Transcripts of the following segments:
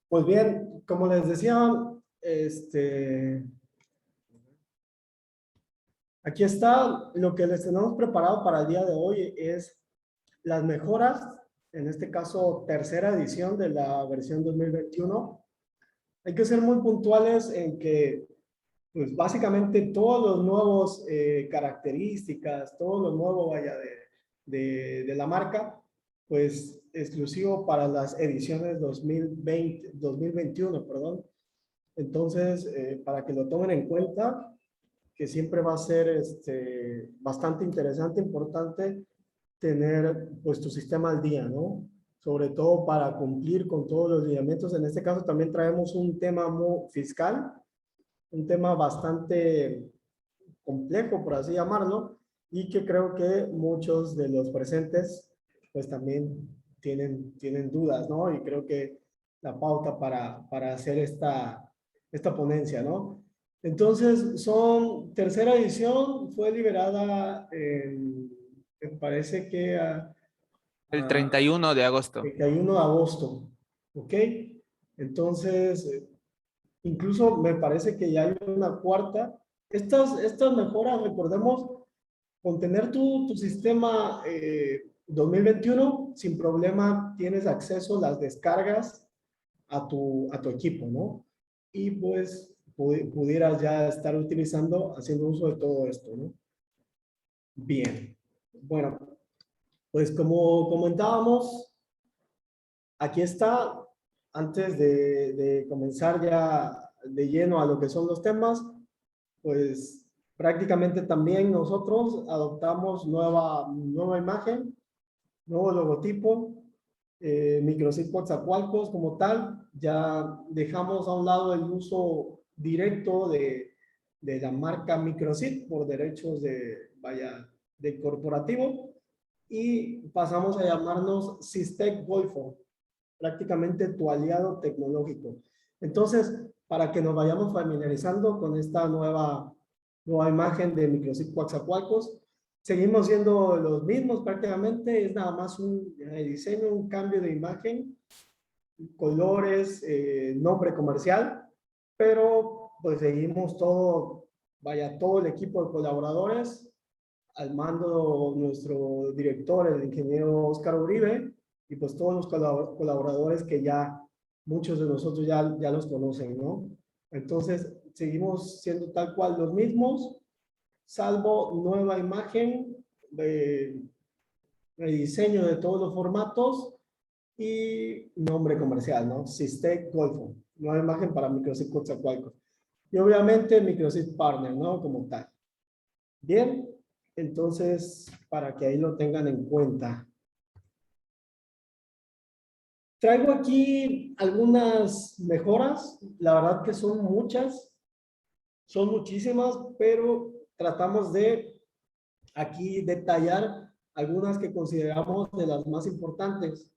Pues bien, como les decía, aquí está lo que les tenemos preparado para el día de hoy es las mejoras, en este caso tercera edición de la versión 2021. Hay que ser muy puntuales en que, pues básicamente todos los nuevos características, todo lo nuevo vaya de la marca, pues exclusivo para las ediciones 2020, 2021, perdón. Entonces, para que lo tomen en cuenta, que siempre va a ser bastante interesante, importante tener pues tu sistema al día, ¿no? Sobre todo para cumplir con todos los lineamientos. En este caso también traemos un tema muy fiscal, un tema bastante complejo, por así llamarlo, y que creo que muchos de los presentes pues también tienen dudas, ¿no? Y creo que la pauta para hacer esta ponencia, ¿no? Entonces, tercera edición, fue liberada, me parece que El a 31 de agosto. 31 de agosto, ¿ok? Entonces, incluso me parece que ya hay una cuarta. Estas mejoras, recordemos, con tener tu sistema 2021, sin problema tienes acceso, las descargas a tu equipo, ¿no? Y pues pudieras ya estar utilizando, haciendo uso de todo esto, ¿no? Bien. Bueno, pues como comentábamos, aquí está, antes de comenzar ya de lleno a lo que son los temas, pues prácticamente también nosotros adoptamos nueva imagen, nuevo logotipo, Microchip Coatzacoalcos como tal. Ya dejamos a un lado el uso directo de la marca Microchip por derechos de corporativo, y pasamos a llamarnos Systec Golfo, prácticamente tu aliado tecnológico. Entonces, para que nos vayamos familiarizando con esta nueva imagen de Microchip Coatzacoalcos, seguimos siendo los mismos prácticamente, es nada más un diseño, un cambio de imagen, colores, nombre comercial, pero pues seguimos todo el equipo de colaboradores, al mando nuestro director, el ingeniero Oscar Uribe, y pues todos los colaboradores que ya muchos de nosotros ya los conocen, ¿no? Entonces, seguimos siendo tal cual los mismos, salvo nueva imagen, de diseño de todos los formatos y nombre comercial, ¿no? Systec Golfo, nueva imagen para Microchip Coatzacoalcos. Y obviamente Microchip Partner, ¿no? Como tal. Bien, entonces, para que ahí lo tengan en cuenta. Traigo aquí algunas mejoras, la verdad que son muchas, son muchísimas, pero tratamos de aquí detallar algunas que consideramos de las más importantes.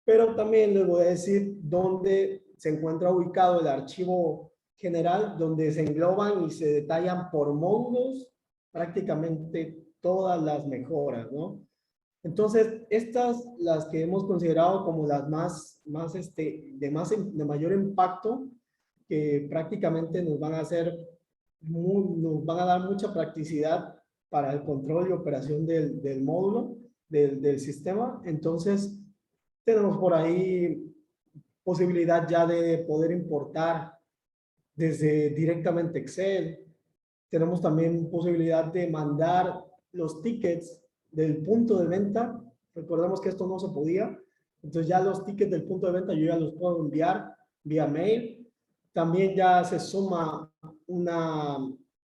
Pero también les voy a decir dónde se encuentra ubicado el archivo general, donde se engloban y se detallan por módulos prácticamente todas las mejoras, ¿no? Entonces, estas las que hemos considerado como las de mayor impacto, que prácticamente nos van a nos van a dar mucha practicidad para el control y operación del módulo, del sistema. Entonces, tenemos por ahí posibilidad ya de poder importar desde directamente Excel. Tenemos también posibilidad de mandar los tickets del punto de venta. Recordemos que esto no se podía. Entonces ya los tickets del punto de venta yo ya los puedo enviar vía mail. También ya se suma una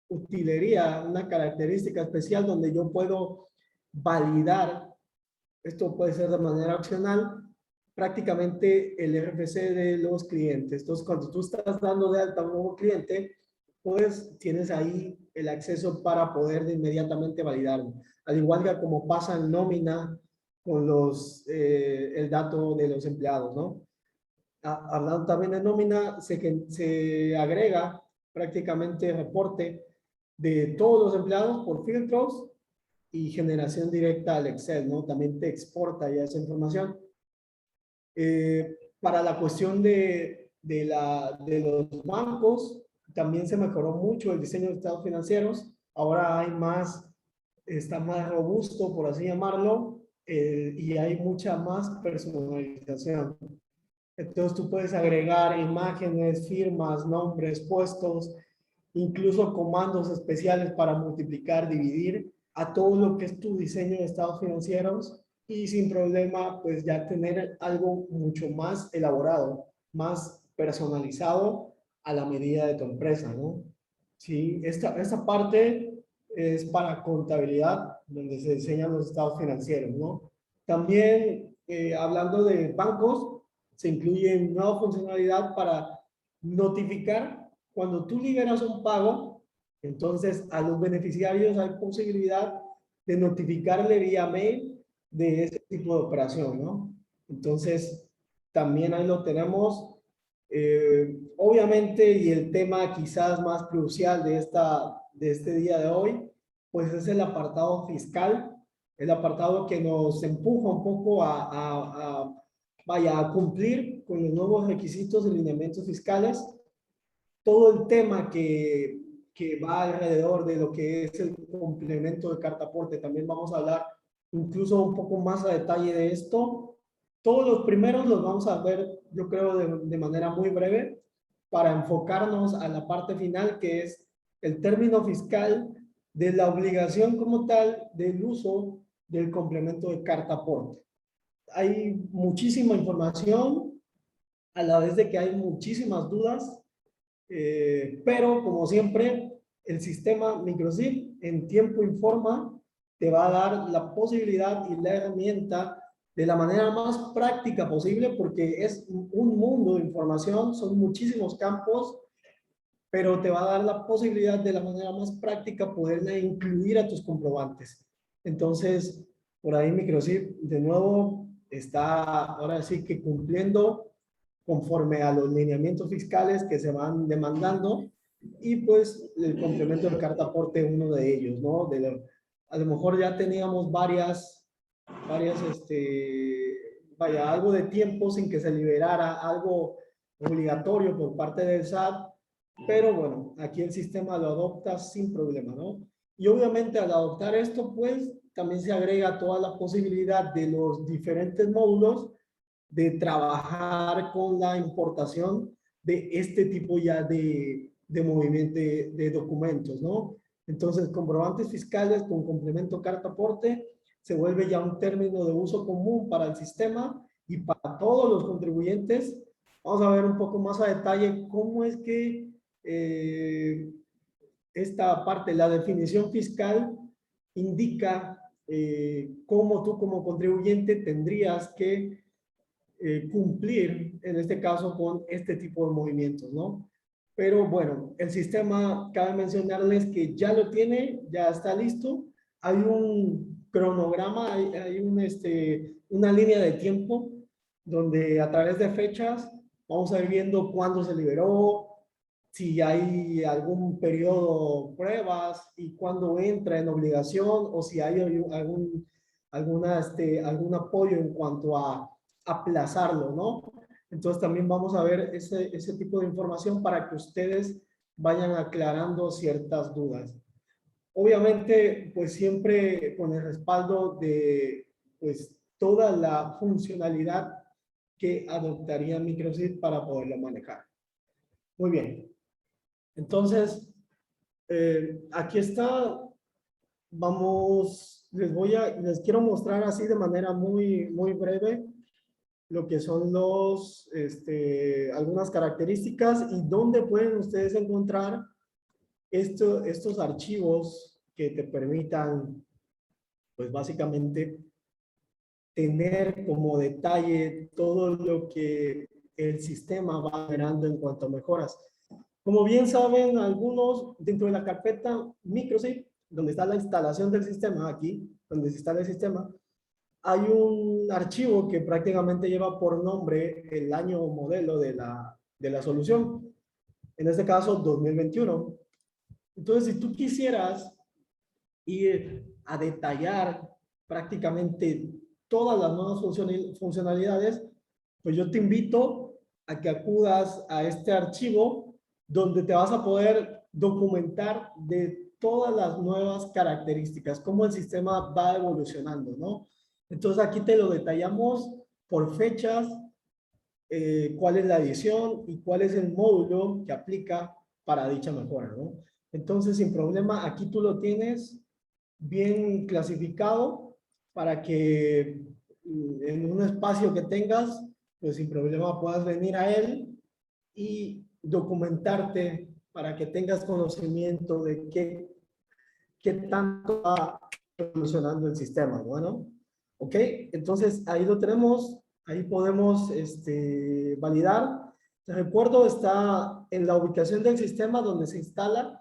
utilería, una característica especial donde yo puedo validar, esto puede ser de manera opcional, prácticamente el RFC de los clientes. Entonces, cuando tú estás dando de alta a un nuevo cliente, pues tienes ahí el acceso para poder de inmediatamente validarlo. Al igual que como pasa en nómina con el dato de los empleados, ¿no? Hablando también de nómina, se agrega prácticamente reporte de todos los empleados por filtros y generación directa al Excel, ¿no? También te exporta ya esa información. Para la cuestión de los bancos, también se mejoró mucho el diseño de estados financieros. Ahora hay más, está más robusto, por así llamarlo, y hay mucha más personalización. Entonces tú puedes agregar imágenes, firmas, nombres, puestos, incluso comandos especiales para multiplicar, dividir a todo lo que es tu diseño de estados financieros y sin problema pues ya tener algo mucho más elaborado, más personalizado a la medida de tu empresa, ¿no? Sí, esta parte es para contabilidad, donde se diseñan los estados financieros, ¿no? También, hablando de bancos, se incluye nueva funcionalidad para notificar cuando tú liberas un pago. Entonces a los beneficiarios hay posibilidad de notificarle vía mail de ese tipo de operación, ¿no? Entonces también ahí lo tenemos. Obviamente, y el tema quizás más crucial de este día de hoy, pues es el apartado fiscal, el apartado que nos empuja un poco vaya, a cumplir con los nuevos requisitos y lineamientos fiscales. Todo el tema que va alrededor de lo que es el complemento de carta aporte, también vamos a hablar incluso un poco más a detalle de esto. Todos los primeros los vamos a ver, yo creo, de manera muy breve, para enfocarnos a la parte final, que es el término fiscal de la obligación como tal del uso del complemento de carta aporte. Hay muchísima información, a la vez de que hay muchísimas dudas, pero como siempre, el sistema Microchip en tiempo y forma te va a dar la posibilidad y la herramienta de la manera más práctica posible, porque es un mundo de información, son muchísimos campos, pero te va a dar la posibilidad de la manera más práctica poderla incluir a tus comprobantes. Entonces, por ahí Microchip de nuevo está ahora sí que cumpliendo conforme a los lineamientos fiscales que se van demandando, y pues el complemento de carta aporte uno de ellos, ¿no? A lo mejor ya teníamos vaya, algo de tiempo sin que se liberara algo obligatorio por parte del SAT, pero bueno, aquí el sistema lo adopta sin problema, ¿no? Y obviamente al adoptar esto, pues también se agrega toda la posibilidad de los diferentes módulos de trabajar con la importación de este tipo ya de movimiento de documentos, ¿no? Entonces, comprobantes fiscales con complemento carta aporte se vuelve ya un término de uso común para el sistema y para todos los contribuyentes. Vamos a ver un poco más a detalle cómo es que esta parte, la definición fiscal, indica cómo tú como contribuyente tendrías que cumplir, en este caso, con este tipo de movimientos, ¿no? Pero bueno, el sistema, cabe mencionarles que ya lo tiene, ya está listo. Hay un cronograma, hay una línea de tiempo donde a través de fechas vamos a ir viendo cuándo se liberó, si hay algún periodo pruebas y cuándo entra en obligación, o si hay algún apoyo en cuanto a aplazarlo, ¿no? Entonces también vamos a ver ese tipo de información para que ustedes vayan aclarando ciertas dudas. Obviamente, pues siempre con el respaldo de pues toda la funcionalidad que adoptaría Microsoft para poderlo manejar. Muy bien. Entonces, aquí está. Vamos, les quiero mostrar así de manera muy breve lo que son algunas características y dónde pueden ustedes encontrar estos archivos que te permitan, pues básicamente, tener como detalle todo lo que el sistema va generando en cuanto a mejoras. Como bien saben algunos, dentro de la carpeta Microsoft, donde está la instalación del sistema, aquí, donde se instala el sistema, hay un archivo que prácticamente lleva por nombre el año modelo de la solución. En este caso, 2021. Entonces, si tú quisieras ir a detallar prácticamente todas las nuevas funcionalidades, pues yo te invito a que acudas a este archivo donde te vas a poder documentar de todas las nuevas características, cómo el sistema va evolucionando, ¿no? Entonces aquí te lo detallamos por fechas, cuál es la edición y cuál es el módulo que aplica para dicha mejora, ¿no? Entonces, sin problema, aquí tú lo tienes bien clasificado para que en un espacio que tengas, pues sin problema puedas venir a él y documentarte para que tengas conocimiento de qué tanto va evolucionando el sistema. Bueno, ok, entonces ahí lo tenemos, ahí podemos validar. Te recuerdo, está en la ubicación del sistema donde se instala,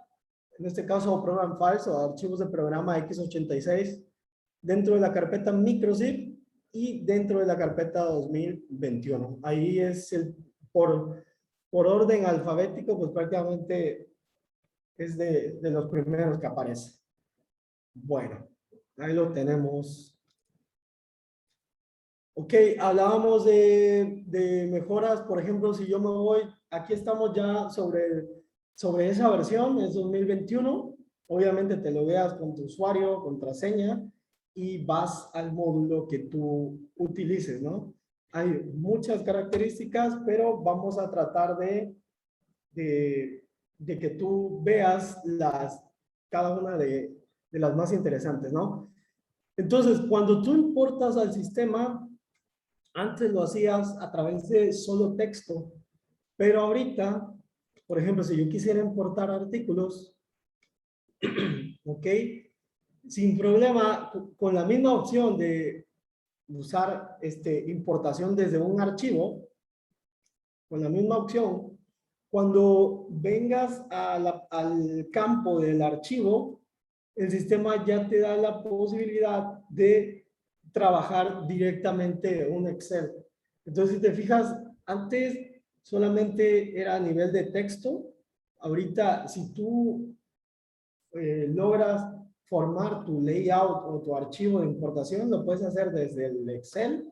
en este caso program files o archivos de programa x86, dentro de la carpeta microzip y dentro de la carpeta 2021. Ahí es por orden alfabético, pues prácticamente es de los primeros que aparece. Bueno, ahí lo tenemos. Ok, hablábamos de mejoras, por ejemplo, si yo me voy, aquí estamos ya sobre esa versión, es 2021. Obviamente te lo veas con tu usuario, contraseña, y vas al módulo que tú utilices, ¿no? Hay muchas características, pero vamos a tratar de que tú veas cada una de las más interesantes, ¿no? Entonces, cuando tú importas al sistema, antes lo hacías a través de solo texto, pero ahorita, por ejemplo, si yo quisiera importar artículos, ¿ok? Sin problema, con la misma opción de usar importación desde un archivo, con la misma opción, cuando vengas al campo del archivo, el sistema ya te da la posibilidad de trabajar directamente un Excel. Entonces, si te fijas, antes solamente era a nivel de texto. Ahorita, si tú logras formar tu layout o tu archivo de importación, lo puedes hacer desde el Excel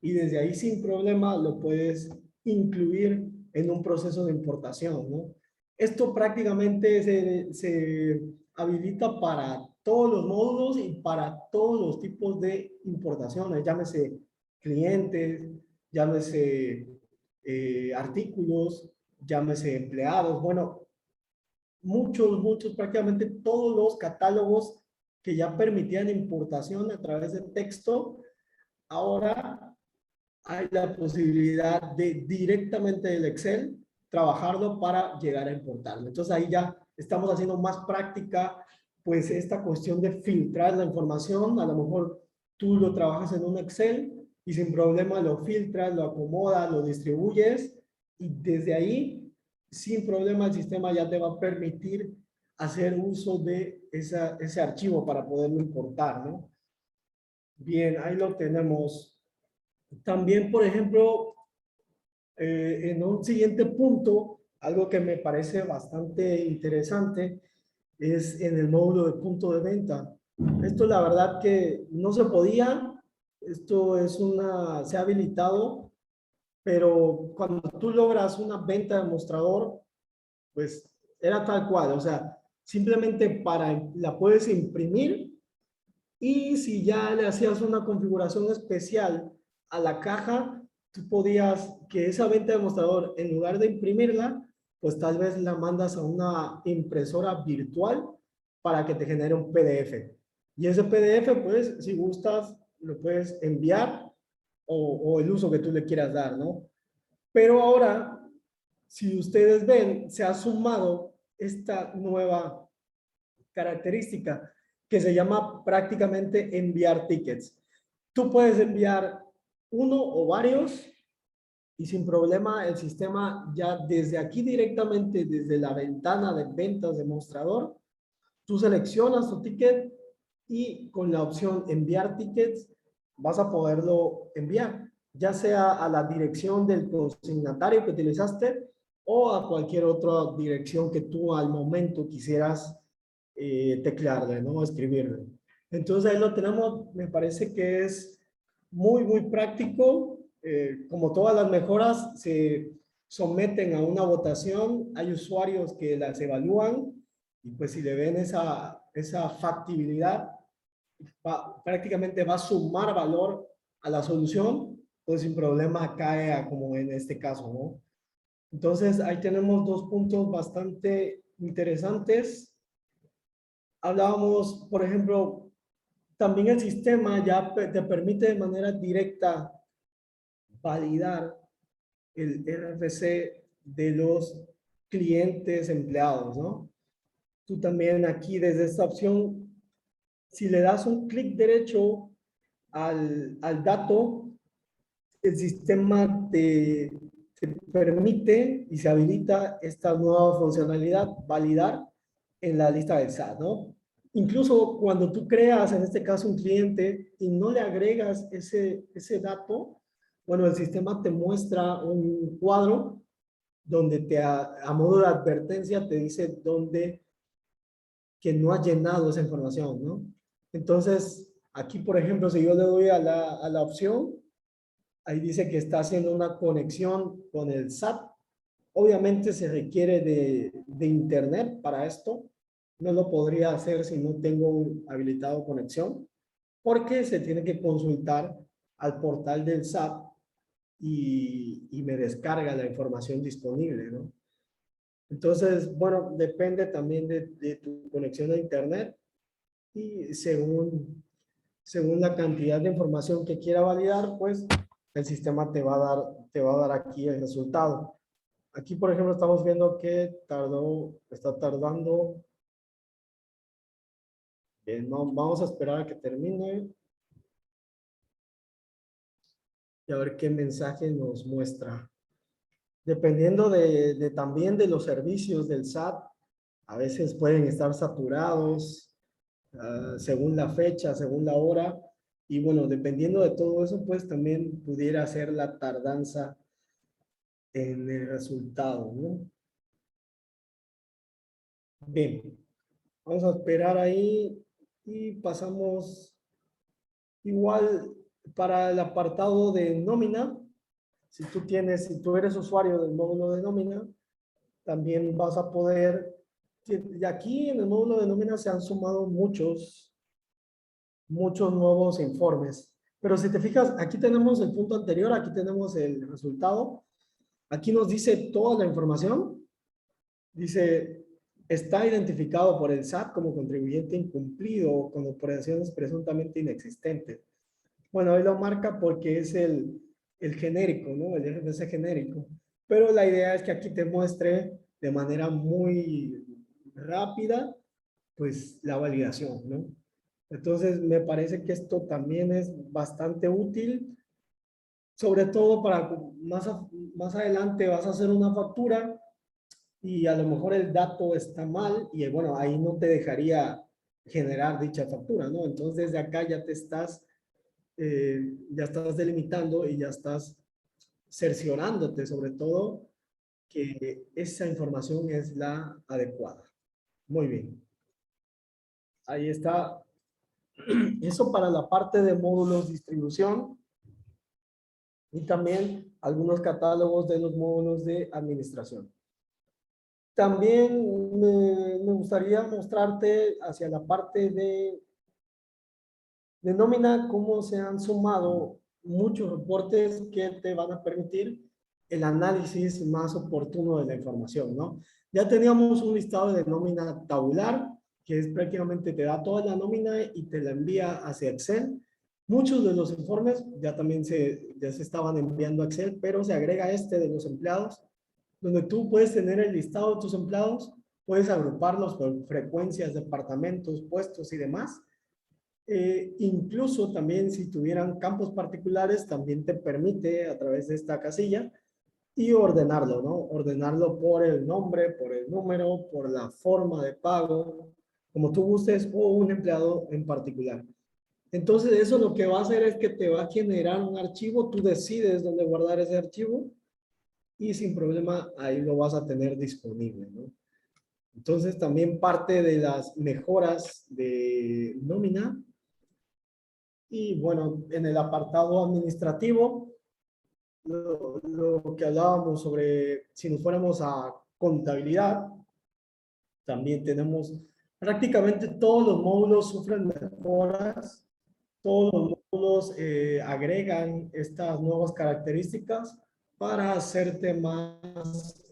y desde ahí sin problema lo puedes incluir en un proceso de importación, ¿no? Esto prácticamente se habilita para todos los módulos y para todos los tipos de importaciones, llámese clientes, llámese artículos, llámese empleados. Bueno, muchos, prácticamente todos los catálogos que ya permitían importación a través de texto, ahora hay la posibilidad de directamente del Excel trabajarlo para llegar a importarlo. Entonces ahí ya estamos haciendo más práctica, pues esta cuestión de filtrar la información. A lo mejor tú lo trabajas en un Excel y sin problema lo filtras, lo acomodas, lo distribuyes y desde ahí, sin problema, el sistema ya te va a permitir hacer uso de ese archivo para poderlo importar, ¿no? Bien, ahí lo tenemos. También, por ejemplo, en un siguiente punto, algo que me parece bastante interesante es en el módulo de punto de venta. Esto la verdad que no se podía, esto se ha habilitado, pero cuando tú logras una venta de mostrador, pues era tal cual, o sea, simplemente la puedes imprimir y si ya le hacías una configuración especial a la caja, tú podías que esa venta de mostrador, en lugar de imprimirla, pues tal vez la mandas a una impresora virtual para que te genere un PDF. Y ese PDF, pues, si gustas, lo puedes enviar o el uso que tú le quieras dar, ¿no? Pero ahora, si ustedes ven, se ha sumado esta nueva característica que se llama prácticamente enviar tickets. Tú puedes enviar uno o varios y sin problema el sistema ya desde aquí directamente, desde la ventana de ventas de mostrador, tú seleccionas tu ticket y con la opción enviar tickets vas a poderlo enviar, ya sea a la dirección del consignatario que utilizaste o a cualquier otra dirección que tú al momento quisieras teclearle, ¿no? Escribirle. Entonces ahí lo tenemos, me parece que es muy práctico como todas las mejoras, se someten a una votación. Hay usuarios que las evalúan y pues si le ven esa factibilidad, prácticamente va a sumar valor a la solución, pues sin problema cae a como en este caso, ¿no? Entonces, ahí tenemos dos puntos bastante interesantes. Hablábamos, por ejemplo, también el sistema ya te permite de manera directa validar el RFC de los clientes empleados, ¿no? Tú también aquí desde esta opción, si le das un clic derecho al dato, el sistema te permite y se habilita esta nueva funcionalidad, validar en la lista del SAT, ¿no? Incluso cuando tú creas, en este caso, un cliente y no le agregas ese dato, bueno, el sistema te muestra un cuadro donde a modo de advertencia te dice dónde que no ha llenado esa información, ¿no? Entonces, aquí, por ejemplo, si yo le doy a la opción, ahí dice que está haciendo una conexión con el SAT. Obviamente se requiere de internet para esto. No lo podría hacer si no tengo habilitado conexión, porque se tiene que consultar al portal del SAT y me descarga la información disponible, ¿no? Entonces, bueno, depende también de tu conexión a internet y según la cantidad de información que quiera validar, pues el sistema te va a dar aquí el resultado. Aquí, por ejemplo, estamos viendo que está tardando. Bien, vamos a esperar a que termine y a ver qué mensaje nos muestra. Dependiendo también de los servicios del SAT, a veces pueden estar saturados, según la fecha, según la hora. Y bueno, dependiendo de todo eso, pues también pudiera ser la tardanza en el resultado, ¿no? Bien, vamos a esperar ahí y pasamos igual para el apartado de nómina. Si tú eres usuario del módulo de nómina, también vas a poder, y aquí en el módulo de nómina se han sumado muchos nuevos informes. Pero si te fijas, aquí tenemos el punto anterior, aquí tenemos el resultado. Aquí nos dice toda la información. Dice, está identificado por el SAT como contribuyente incumplido o con operaciones presuntamente inexistentes. Bueno, ahí lo marca porque es el genérico, ¿no? El RFC genérico. Pero la idea es que aquí te muestre de manera muy rápida, pues, la validación, ¿no? Entonces, me parece que esto también es bastante útil, sobre todo para más adelante vas a hacer una factura y a lo mejor el dato está mal y bueno, ahí no te dejaría generar dicha factura, ¿no? Entonces, desde acá ya estás delimitando y ya estás cerciorándote sobre todo que esa información es la adecuada. Muy bien. Ahí está. Eso para la parte de módulos distribución y también algunos catálogos de los módulos de administración. También me gustaría mostrarte hacia la parte de nómina cómo se han sumado muchos reportes que te van a permitir el análisis más oportuno de la información, ¿no? Ya teníamos un listado de nómina tabular, que es prácticamente te da toda la nómina y te la envía hacia Excel. Muchos de los informes ya se estaban enviando a Excel, pero se agrega este de los empleados, donde tú puedes tener el listado de tus empleados, puedes agruparlos por frecuencias, departamentos, puestos y demás. Incluso también si tuvieran campos particulares, también te permite a través de esta casilla y ordenarlo, ¿no? Ordenarlo por el nombre, por el número, por la forma de pago, como tú gustes, o un empleado en particular. Entonces eso lo que va a hacer es que te va a generar un archivo, tú decides dónde guardar ese archivo y sin problema ahí lo vas a tener disponible, ¿no? Entonces también parte de las mejoras de nómina. Y bueno, en el apartado administrativo, lo que hablábamos sobre si nos fuéramos a contabilidad, también tenemos prácticamente todos los módulos sufren mejoras, todos los módulos agregan estas nuevas características para hacerte más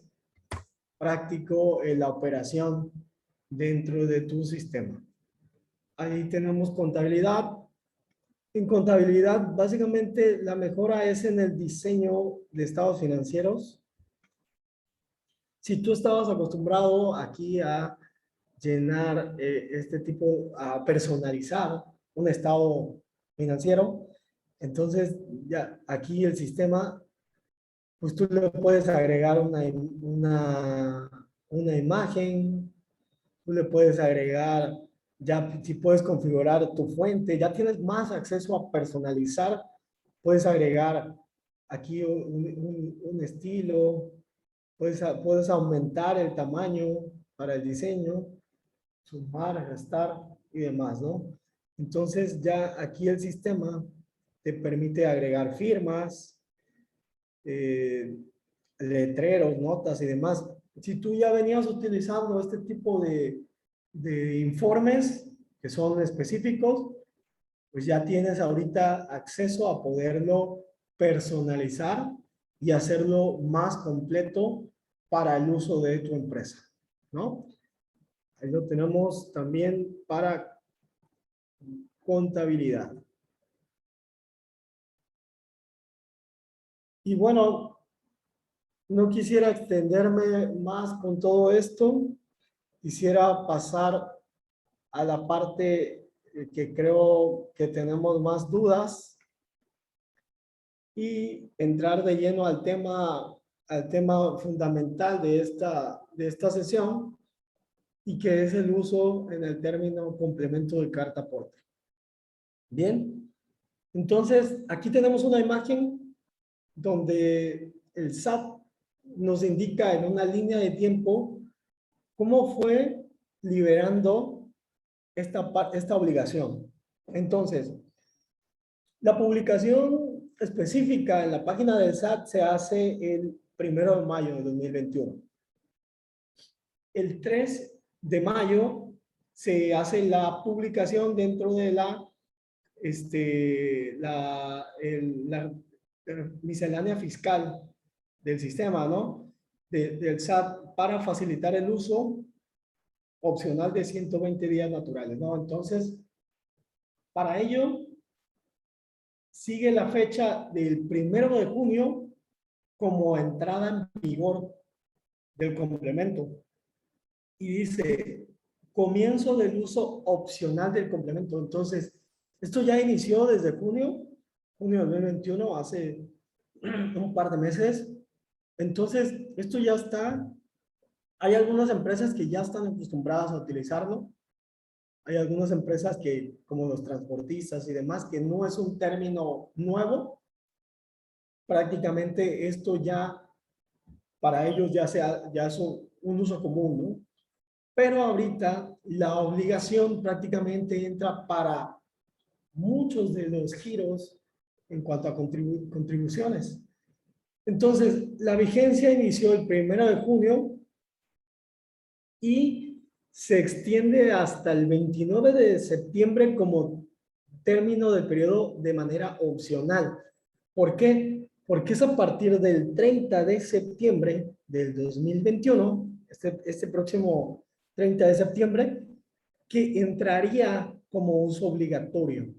práctico en la operación dentro de tu sistema. Ahí tenemos contabilidad. En contabilidad, básicamente la mejora es en el diseño de estados financieros. Si tú estabas acostumbrado aquí a llenar este tipo, a personalizar un estado financiero, entonces ya aquí el sistema, pues tú le puedes agregar una imagen, tú le puedes agregar, ya si puedes configurar tu fuente, ya tienes más acceso a personalizar, puedes agregar aquí un estilo, puedes aumentar el tamaño para el diseño, sumar, restar y demás, ¿no? Entonces ya aquí el sistema te permite agregar firmas, eh, letreros, notas y demás. Si tú ya venías utilizando este tipo de informes que son específicos, pues ya tienes ahorita acceso a poderlo personalizar y hacerlo más completo para el uso de tu empresa, ¿no? Ahí lo tenemos también para contabilidad. Y bueno, no quisiera extenderme más con todo esto. Quisiera pasar a la parte que creo que tenemos más dudas y entrar de lleno al tema fundamental de esta sesión y que es el uso en el término complemento de carta aporte. Bien, entonces aquí tenemos una imagen donde el SAT nos indica en una línea de tiempo cómo fue liberando esta obligación. Entonces, la publicación específica en la página del SAT se hace el 1 de mayo de 2021. El 3 de mayo se hace la publicación dentro de la miscelánea fiscal del sistema, ¿no? Del SAT para facilitar el uso opcional de 120 días naturales, ¿no? Entonces, para ello, sigue la fecha del 1 de junio como entrada en vigor del complemento. Y dice, comienzo del uso opcional del complemento. Entonces, esto ya inició desde junio de 2021, hace un par de meses. Entonces, esto ya está. Hay algunas empresas que ya están acostumbradas a utilizarlo. Hay algunas empresas que, como los transportistas y demás, que no es un término nuevo. Prácticamente esto ya, para ellos ya es un uso común, ¿no? Pero ahorita la obligación prácticamente entra para muchos de los giros en cuanto a contribuciones. Entonces, la vigencia inició el 1 de junio y se extiende hasta el 29 de septiembre como término del periodo de manera opcional. ¿Por qué? Porque es a partir del 30 de septiembre del 2021, este próximo 30 de septiembre, que entraría como uso obligatorio.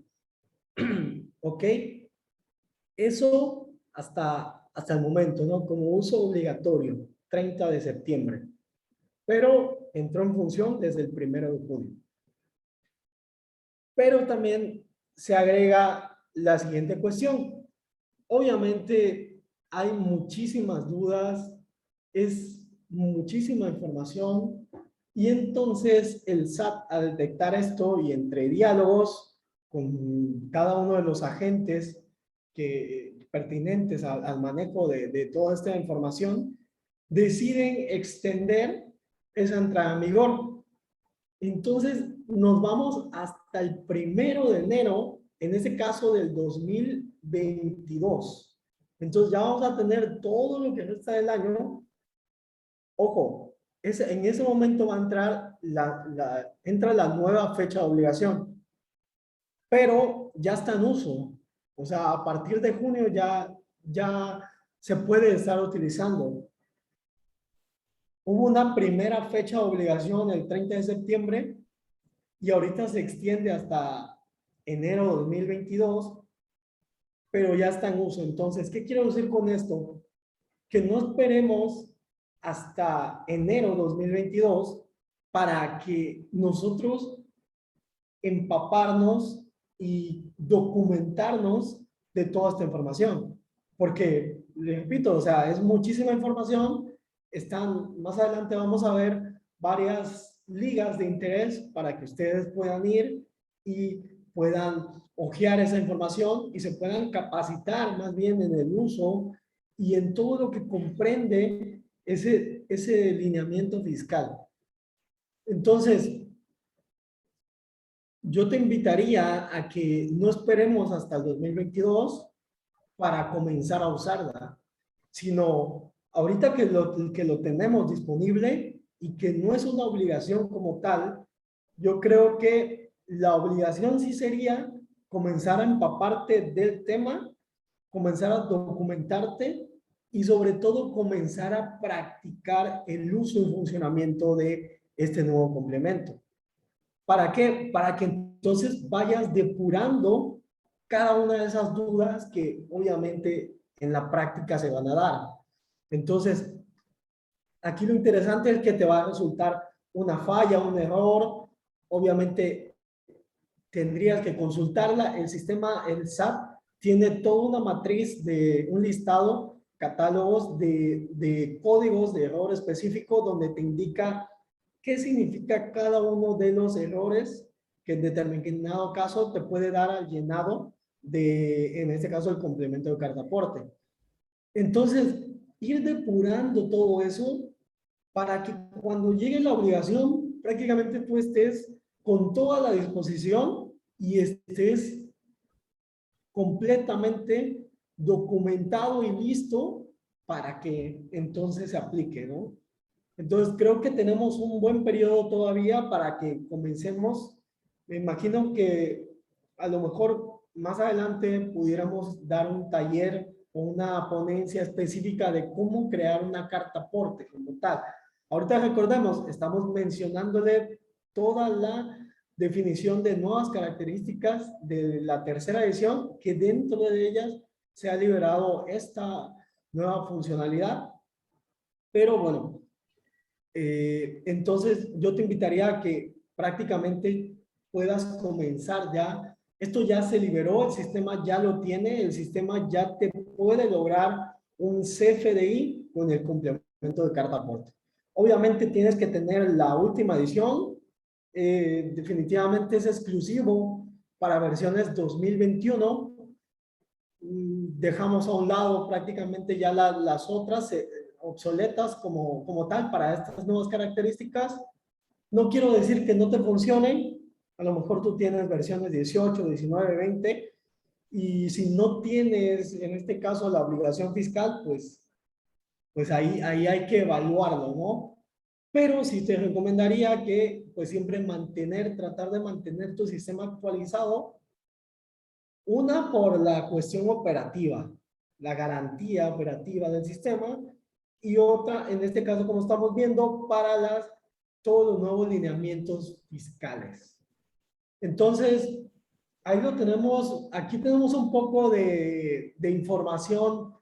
¿Ok? Eso hasta el momento, ¿no? Como uso obligatorio, 30 de septiembre. Pero entró en función desde el 1 de junio. Pero también se agrega la siguiente cuestión. Obviamente hay muchísimas dudas, es muchísima información y entonces el SAT al detectar esto y entre diálogos con cada uno de los agentes pertinentes al manejo de toda esta información, deciden extender esa entrada en vigor. Entonces nos vamos hasta el 1 de enero, en ese caso del 2022. Entonces ya vamos a tener todo lo que resta del año. Ojo, en ese momento va a entrar entra la nueva fecha de obligación, pero ya está en uso. O sea, a partir de junio ya se puede estar utilizando. Hubo una primera fecha de obligación el 30 de septiembre y ahorita se extiende hasta enero de 2022, pero ya está en uso. Entonces, ¿qué quiero decir con esto? Que no esperemos hasta enero 2022 para que nosotros empaparnos y documentarnos de toda esta información. Porque, les repito, o sea, es muchísima información. Más adelante vamos a ver varias ligas de interés para que ustedes puedan ir y puedan hojear esa información y se puedan capacitar más bien en el uso y en todo lo que comprende ese lineamiento fiscal. Entonces, yo te invitaría a que no esperemos hasta el 2022 para comenzar a usarla, sino ahorita que lo tenemos disponible y que no es una obligación como tal, yo creo que la obligación sí sería comenzar a empaparte del tema, comenzar a documentarte y sobre todo comenzar a practicar el uso y funcionamiento de este nuevo complemento. ¿Para qué? Para que entonces vayas depurando cada una de esas dudas que obviamente en la práctica se van a dar. Entonces, aquí lo interesante es que te va a resultar una falla, un error. Obviamente tendrías que consultarla. El sistema, el SAT, tiene toda una matriz de un listado, catálogos de códigos de error específico donde te indica qué significa cada uno de los errores que en determinado caso te puede dar al llenado en este caso, el complemento de carta aporte. Entonces, ir depurando todo eso para que cuando llegue la obligación, prácticamente tú estés con toda la disposición y estés completamente documentado y listo para que entonces se aplique, ¿no? Entonces creo que tenemos un buen periodo todavía para que comencemos. Me imagino que a lo mejor más adelante pudiéramos dar un taller o una ponencia específica de cómo crear una carta aporte como tal. Ahorita recordemos, estamos mencionándole toda la definición de nuevas características de la tercera edición, que dentro de ellas se ha liberado esta nueva funcionalidad. Pero bueno, entonces yo te invitaría a que prácticamente puedas comenzar ya. Esto ya se liberó, el sistema ya lo tiene, el sistema ya te puede lograr un CFDI con el complemento de carta aporte. Obviamente tienes que tener la última edición, definitivamente es exclusivo para versiones 2021. Dejamos a un lado prácticamente ya las otras obsoletas como tal para estas nuevas características. No quiero decir que no te funcionen, a lo mejor tú tienes versiones 18, 19, 20, y si no tienes en este caso la obligación fiscal, pues ahí hay que evaluarlo, ¿no? Pero sí te recomendaría que pues siempre tratar de mantener tu sistema actualizado. Una por la cuestión operativa, la garantía operativa del sistema, y otra, en este caso, como estamos viendo, para todos los nuevos lineamientos fiscales. Entonces, ahí lo tenemos, aquí tenemos un poco de información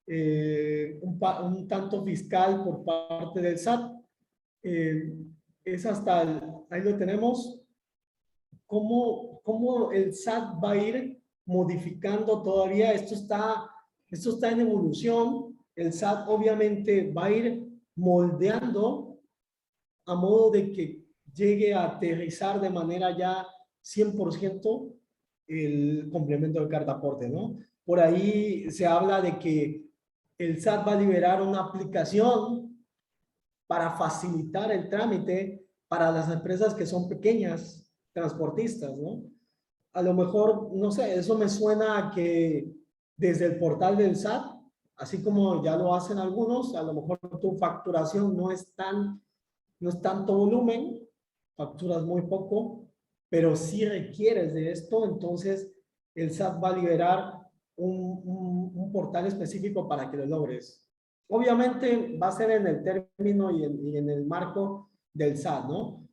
un tanto fiscal por parte del SAT. Es ahí lo tenemos, cómo el SAT va a ir modificando todavía. Esto está en evolución. El SAT obviamente va a ir moldeando a modo de que llegue a aterrizar de manera ya 100% el complemento de carta aporte, ¿no? Por ahí se habla de que el SAT va a liberar una aplicación para facilitar el trámite para las empresas que son pequeñas, transportistas, ¿no? A lo mejor, no sé, eso me suena a que desde el portal del SAT así como ya lo hacen algunos, a lo mejor tu facturación no es tanto volumen, facturas muy poco, pero sí requieres de esto, entonces el SAT va a liberar un portal específico para que lo logres. Obviamente va a ser en el término y en el marco del SAT, ¿no?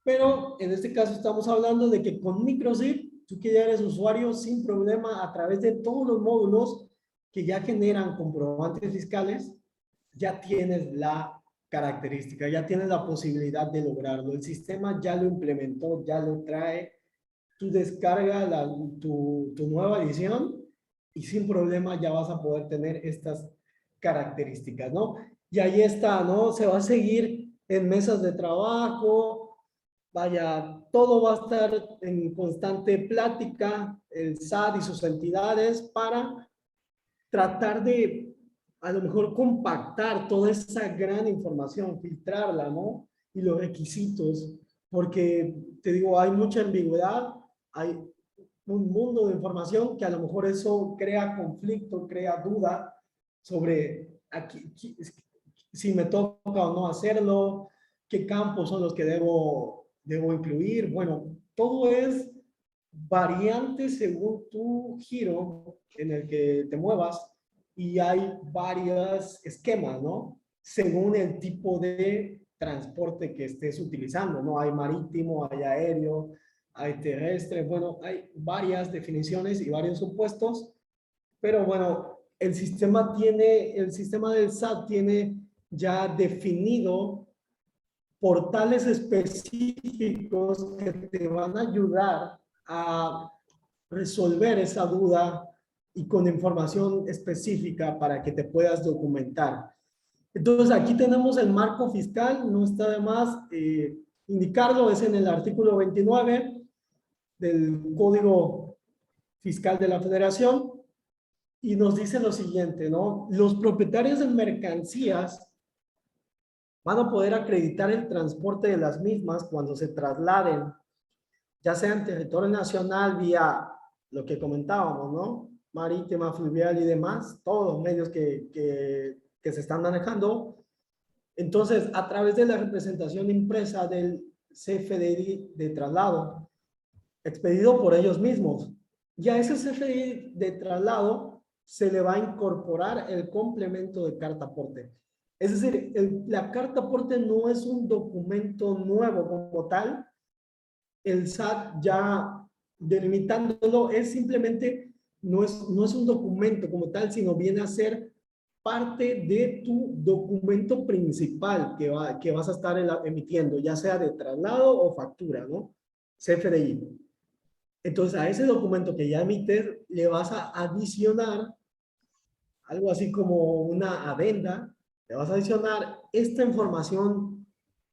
Pero en este caso estamos hablando de que con MicroZip, tú que ya eres usuario sin problema a través de todos los módulos que ya generan comprobantes fiscales, ya tienes la característica, ya tienes la posibilidad de lograrlo. El sistema ya lo implementó, ya lo trae. Tú descarga tu nueva edición y sin problema ya vas a poder tener estas características, ¿no? Y ahí está, ¿no? Se va a seguir en mesas de trabajo, vaya, todo va a estar en constante plática, el SAT y sus entidades para tratar de a lo mejor compactar toda esa gran información, filtrarla, ¿no? Y los requisitos, porque te digo, hay mucha ambigüedad, hay un mundo de información que a lo mejor eso crea conflicto, crea duda sobre si me toca o no hacerlo, qué campos son los que debo incluir. Bueno, todo es variante según tu giro en el que te muevas y hay varios esquemas, ¿no? Según el tipo de transporte que estés utilizando, ¿no? Hay marítimo, hay aéreo, hay terrestre, bueno, hay varias definiciones y varios supuestos, pero bueno, el sistema del SAT tiene ya definido portales específicos que te van a ayudar a resolver esa duda y con información específica para que te puedas documentar. Entonces, aquí tenemos el marco fiscal, no está de más indicarlo, es en el artículo 29 del Código Fiscal de la Federación y nos dice lo siguiente, ¿no? Los propietarios de mercancías van a poder acreditar el transporte de las mismas cuando se trasladen, ya sea en territorio nacional vía lo que comentábamos, ¿no? Marítima, fluvial y demás, todos los medios que se están manejando. Entonces, a través de la representación impresa del CFDI de traslado, expedido por ellos mismos, ya a ese CFDI de traslado se le va a incorporar el complemento de carta aporte. Es decir, la carta aporte no es un documento nuevo como tal, el SAT ya delimitándolo es simplemente, no es un documento como tal, sino viene a ser parte de tu documento principal que vas a estar emitiendo, ya sea de traslado o factura, ¿no? CFDI. Entonces, a ese documento que ya emites, le vas a adicionar algo así como una adenda, le vas a adicionar esta información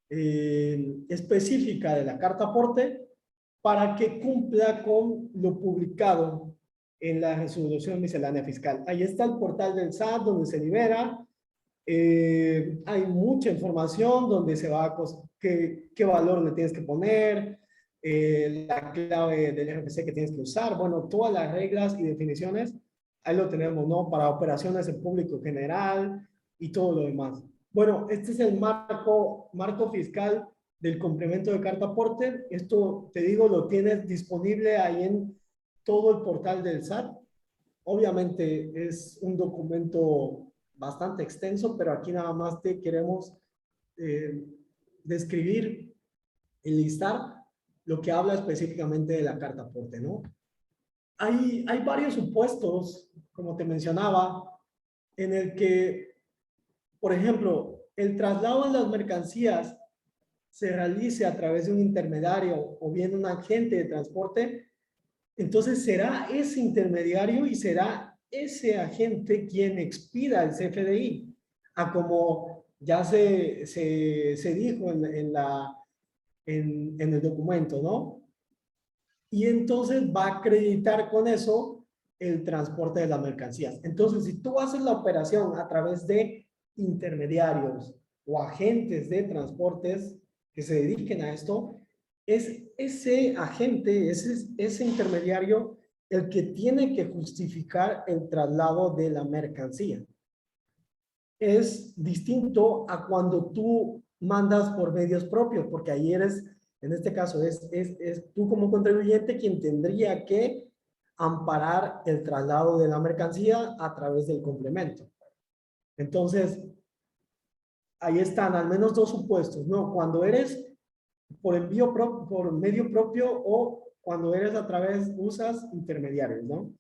específica de la carta aporte para que cumpla con lo publicado en la resolución miscelánea fiscal. Ahí está el portal del SAT donde se libera. Hay mucha información donde se va a qué valor le tienes que poner, la clave del RFC que tienes que usar, bueno, todas las reglas y definiciones, ahí lo tenemos, ¿no? Para operaciones en público general y todo lo demás. Bueno, este es el marco fiscal del complemento de carta aporte. Esto, te digo, lo tienes disponible ahí en todo el portal del SAT. Obviamente es un documento bastante extenso, pero aquí nada más te queremos eh, describir y listar lo que habla específicamente de la carta aporte, ¿no? Hay varios supuestos, como te mencionaba, en el que, por ejemplo, el traslado de las mercancías se realice a través de un intermediario o bien un agente de transporte, entonces será ese intermediario y será ese agente quien expida el CFDI, a como ya se dijo en el documento, ¿no? Y entonces va a acreditar con eso el transporte de las mercancías. Entonces, si tú haces la operación a través de intermediarios o agentes de transportes que se dediquen a esto, es ese agente, ese intermediario, el que tiene que justificar el traslado de la mercancía. es distinto a cuando tú mandas por medios propios, porque ahí eres, en este caso, es tú como contribuyente quien tendría que amparar el traslado de la mercancía a través del complemento. Entonces, ahí están al menos dos supuestos, ¿no? Cuando eres por envío por medio propio o cuando eres a través, usas intermediarios, ¿no?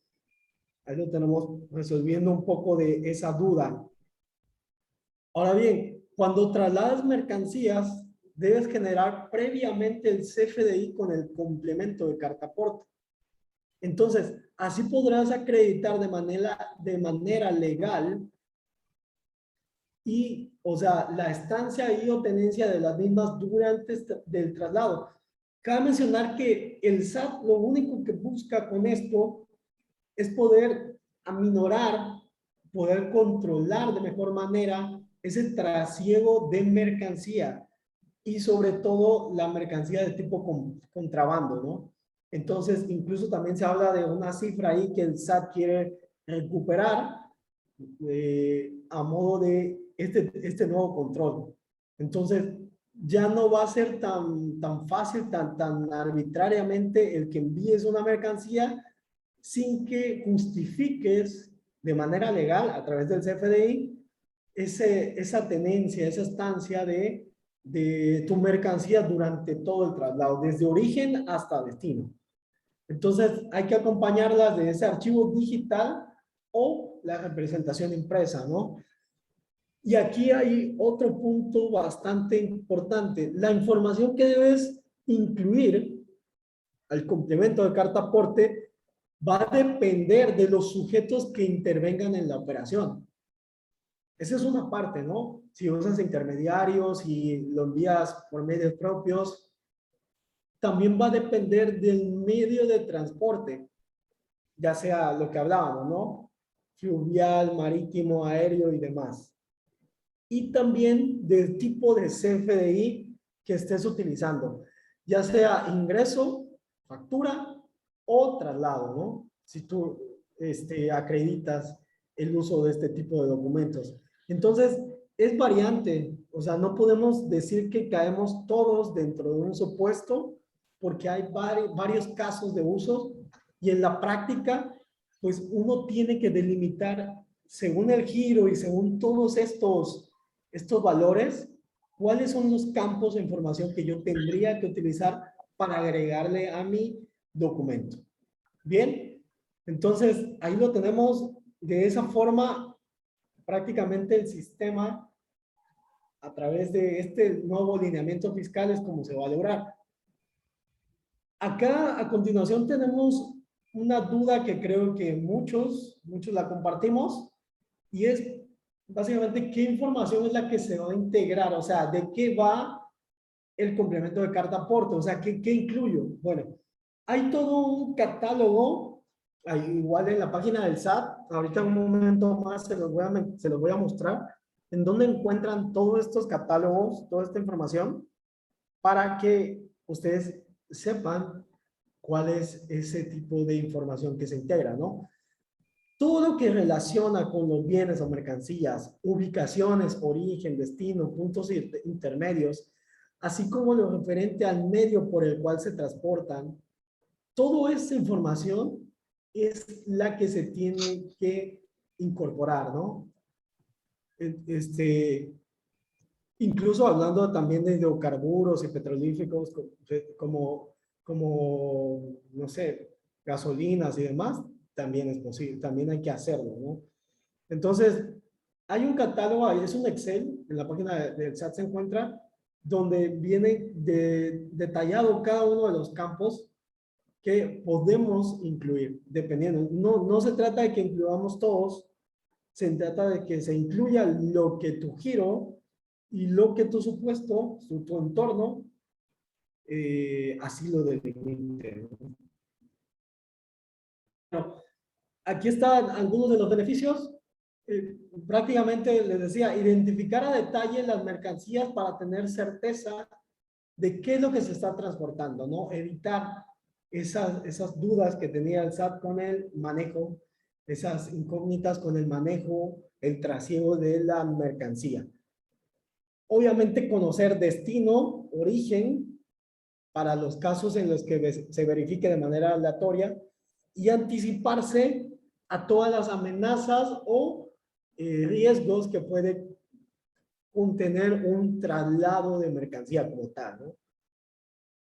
Ahí lo tenemos resolviendo un poco de esa duda. Ahora bien, cuando trasladas mercancías, debes generar previamente el CFDI con el complemento de carta aporte. Entonces, así podrás acreditar de manera legal y, o sea, la estancia y o tenencia de las mismas durante del traslado. Cabe mencionar que el SAT lo único que busca con esto es poder aminorar, poder controlar de mejor manera ese trasiego de mercancía y sobre todo la mercancía de tipo contrabando, ¿no? Entonces, incluso también se habla de una cifra ahí que el SAT quiere recuperar a modo de este nuevo control. Entonces, ya no va a ser tan fácil, tan arbitrariamente el que envíes una mercancía sin que justifiques de manera legal a través del CFDI esa tenencia, esa estancia de tu mercancía durante todo el traslado, desde origen hasta destino. Entonces, hay que acompañarlas de ese archivo digital o la representación impresa, ¿no? Y aquí hay otro punto bastante importante. La información que debes incluir al complemento de carta aporte va a depender de los sujetos que intervengan en la operación. Esa es una parte, ¿no? Si usas intermediarios y lo envías por medios propios, también va a depender del medio de transporte, ya sea lo que hablábamos, ¿no? Fluvial, marítimo, aéreo y demás. Y también del tipo de CFDI que estés utilizando, ya sea ingreso, factura o traslado, ¿no? Si tú acreditas el uso de este tipo de documentos. Entonces, es variante, o sea, no podemos decir que caemos todos dentro de un supuesto porque hay varios casos de uso y en la práctica, pues uno tiene que delimitar según el giro y según todos estos valores, cuáles son los campos de información que yo tendría que utilizar para agregarle a mi documento. Bien, entonces ahí lo tenemos. De esa forma, prácticamente el sistema, a través de este nuevo lineamiento fiscal, es como se va a lograr. Acá, a continuación, tenemos una duda que creo que muchos la compartimos, y es básicamente qué información es la que se va a integrar, o sea, de qué va el complemento de carta aporte, o sea, qué incluyo. Bueno, hay todo un catálogo, igual en la página del SAT, ahorita en un momento más se los voy a mostrar, en donde encuentran todos estos catálogos, toda esta información, para que ustedes sepan cuál es ese tipo de información que se integra, ¿no? Todo lo que relaciona con los bienes o mercancías, ubicaciones, origen, destino, puntos intermedios, así como lo referente al medio por el cual se transportan, toda esa información es la que se tiene que incorporar, ¿no? Incluso hablando también de hidrocarburos y petrolíferos como, no sé, gasolinas y demás, también es posible, también hay que hacerlo, ¿no? Entonces, hay un catálogo ahí, es un Excel, en la página del SAT se encuentra, donde viene detallado cada uno de los campos que podemos incluir, dependiendo. No se trata de que incluyamos todos, se trata de que se incluya lo que tu giro y lo que tu supuesto, tu entorno, así lo delimite. Bueno, aquí están algunos de los beneficios. Prácticamente les decía, identificar a detalle las mercancías para tener certeza de qué es lo que se está transportando, ¿no? Evitar esas dudas que tenía el SAT con el manejo esas incógnitas con el manejo, el trasiego de la mercancía. Obviamente conocer destino, origen, para los casos en los que se verifique de manera aleatoria y anticiparse a todas las amenazas o riesgos que puede contener un traslado de mercancía como tal, ¿no?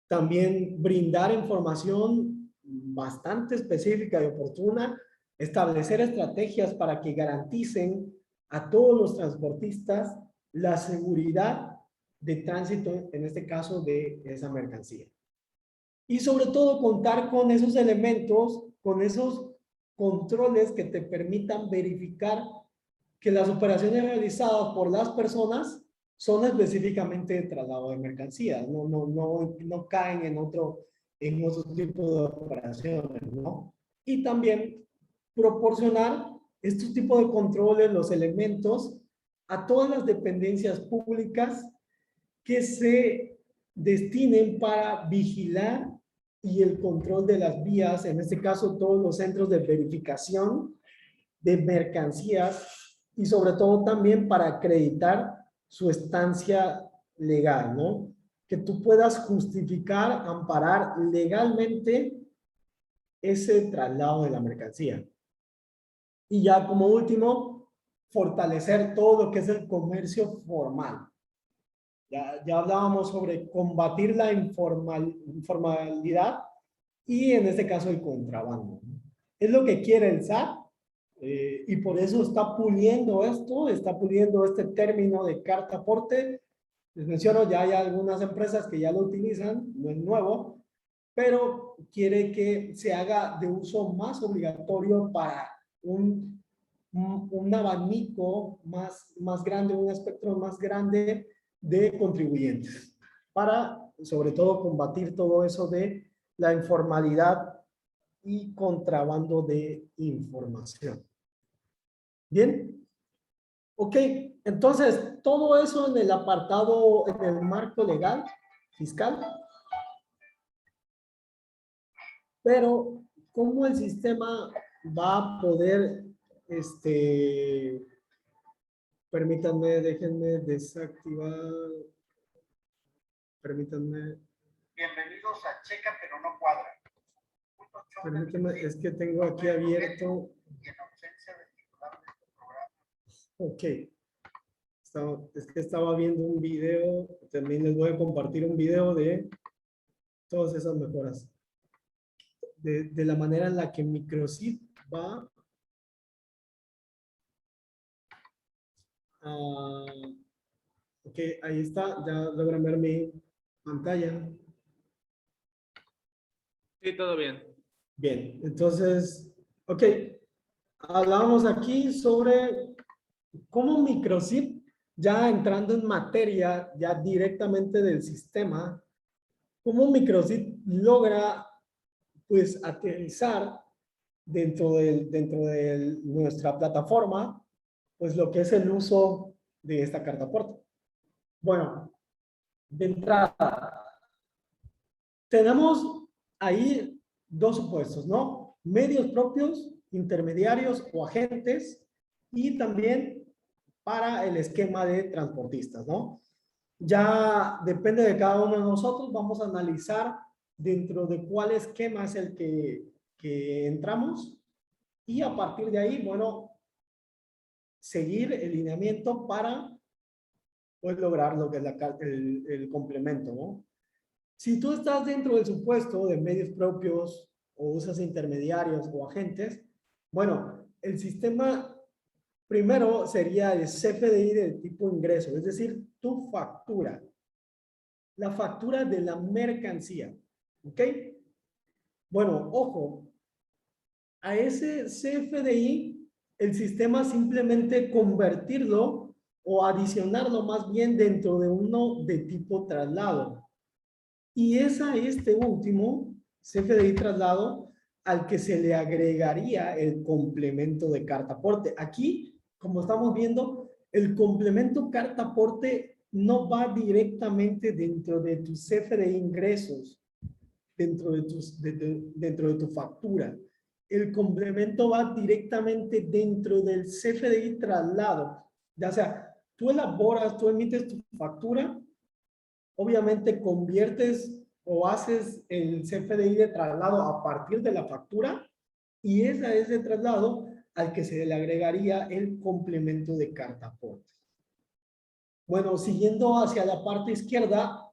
También brindar información bastante específica y oportuna, establecer estrategias para que garanticen a todos los transportistas la seguridad de tránsito, en este caso de esa mercancía. Y sobre todo contar con esos elementos, con esos controles que te permitan verificar que las operaciones realizadas por las personas son específicamente de traslado de mercancías, no caen en otro tipo de operaciones, ¿no? Y también proporcionar estos tipos de controles, los elementos, a todas las dependencias públicas que se destinen para vigilar y el control de las vías, en este caso todos los centros de verificación de mercancías y sobre todo también para acreditar su estancia legal, ¿no? Que tú puedas justificar, amparar legalmente ese traslado de la mercancía. Y ya como último, fortalecer todo lo que es el comercio formal. Ya hablábamos sobre combatir la informalidad y en este caso el contrabando. Es lo que quiere el SAT y por eso está puliendo esto, está puliendo este término de carta aporte. Les menciono, ya hay algunas empresas que ya lo utilizan, no es nuevo, pero quiere que se haga de uso más obligatorio para un abanico más grande, un espectro más grande de contribuyentes, para sobre todo combatir todo eso de la informalidad y contrabando de información. Bien, ok, entonces todo eso en el apartado, en el marco legal, fiscal, pero ¿cómo el sistema va a poder, permítanme, déjenme desactivar, permítanme. Bienvenidos a Checa pero no cuadra. Permítanme, es que tengo aquí abierto. Y en ausencia del titular de este programa. Ok. Es que estaba viendo un video, también les voy a compartir un video de todas esas mejoras. De la manera en la que Microchip va a... Ok, ahí está, ya logran ver mi pantalla. Sí, todo bien. Bien, entonces, ok, hablábamos aquí sobre cómo Microchip, ya entrando en materia, ya directamente del sistema, cómo Microchip logra, pues, aterrizar dentro de nuestra plataforma, pues, lo que es el uso de esta carta aporte. Bueno, de entrada, tenemos ahí dos supuestos, ¿no? Medios propios, intermediarios o agentes, y también para el esquema de transportistas, ¿no? Ya depende de cada uno de nosotros, vamos a analizar dentro de cuál esquema es el que entramos y a partir de ahí, bueno, seguir el lineamiento para pues, lograr lo que es el complemento, ¿no? Si tú estás dentro del supuesto de medios propios o usas intermediarios o agentes, bueno, el sistema primero sería el CFDI de tipo ingreso, es decir, tu factura, la factura de la mercancía, ¿ok? Bueno, ojo, a ese CFDI el sistema simplemente convertirlo o adicionarlo más bien dentro de uno de tipo traslado. Y es a este último, CFDI traslado, al que se le agregaría el complemento de carta aporte. Aquí, como estamos viendo, el complemento carta aporte no va directamente dentro de tu CFDI ingresos, dentro de tu factura. el complemento va directamente dentro del CFDI traslado. Ya sea, tú elaboras, tú emites tu factura, obviamente conviertes o haces el CFDI de traslado a partir de la factura y es a ese traslado al que se le agregaría el complemento de carta aporte. Bueno, siguiendo hacia la parte izquierda,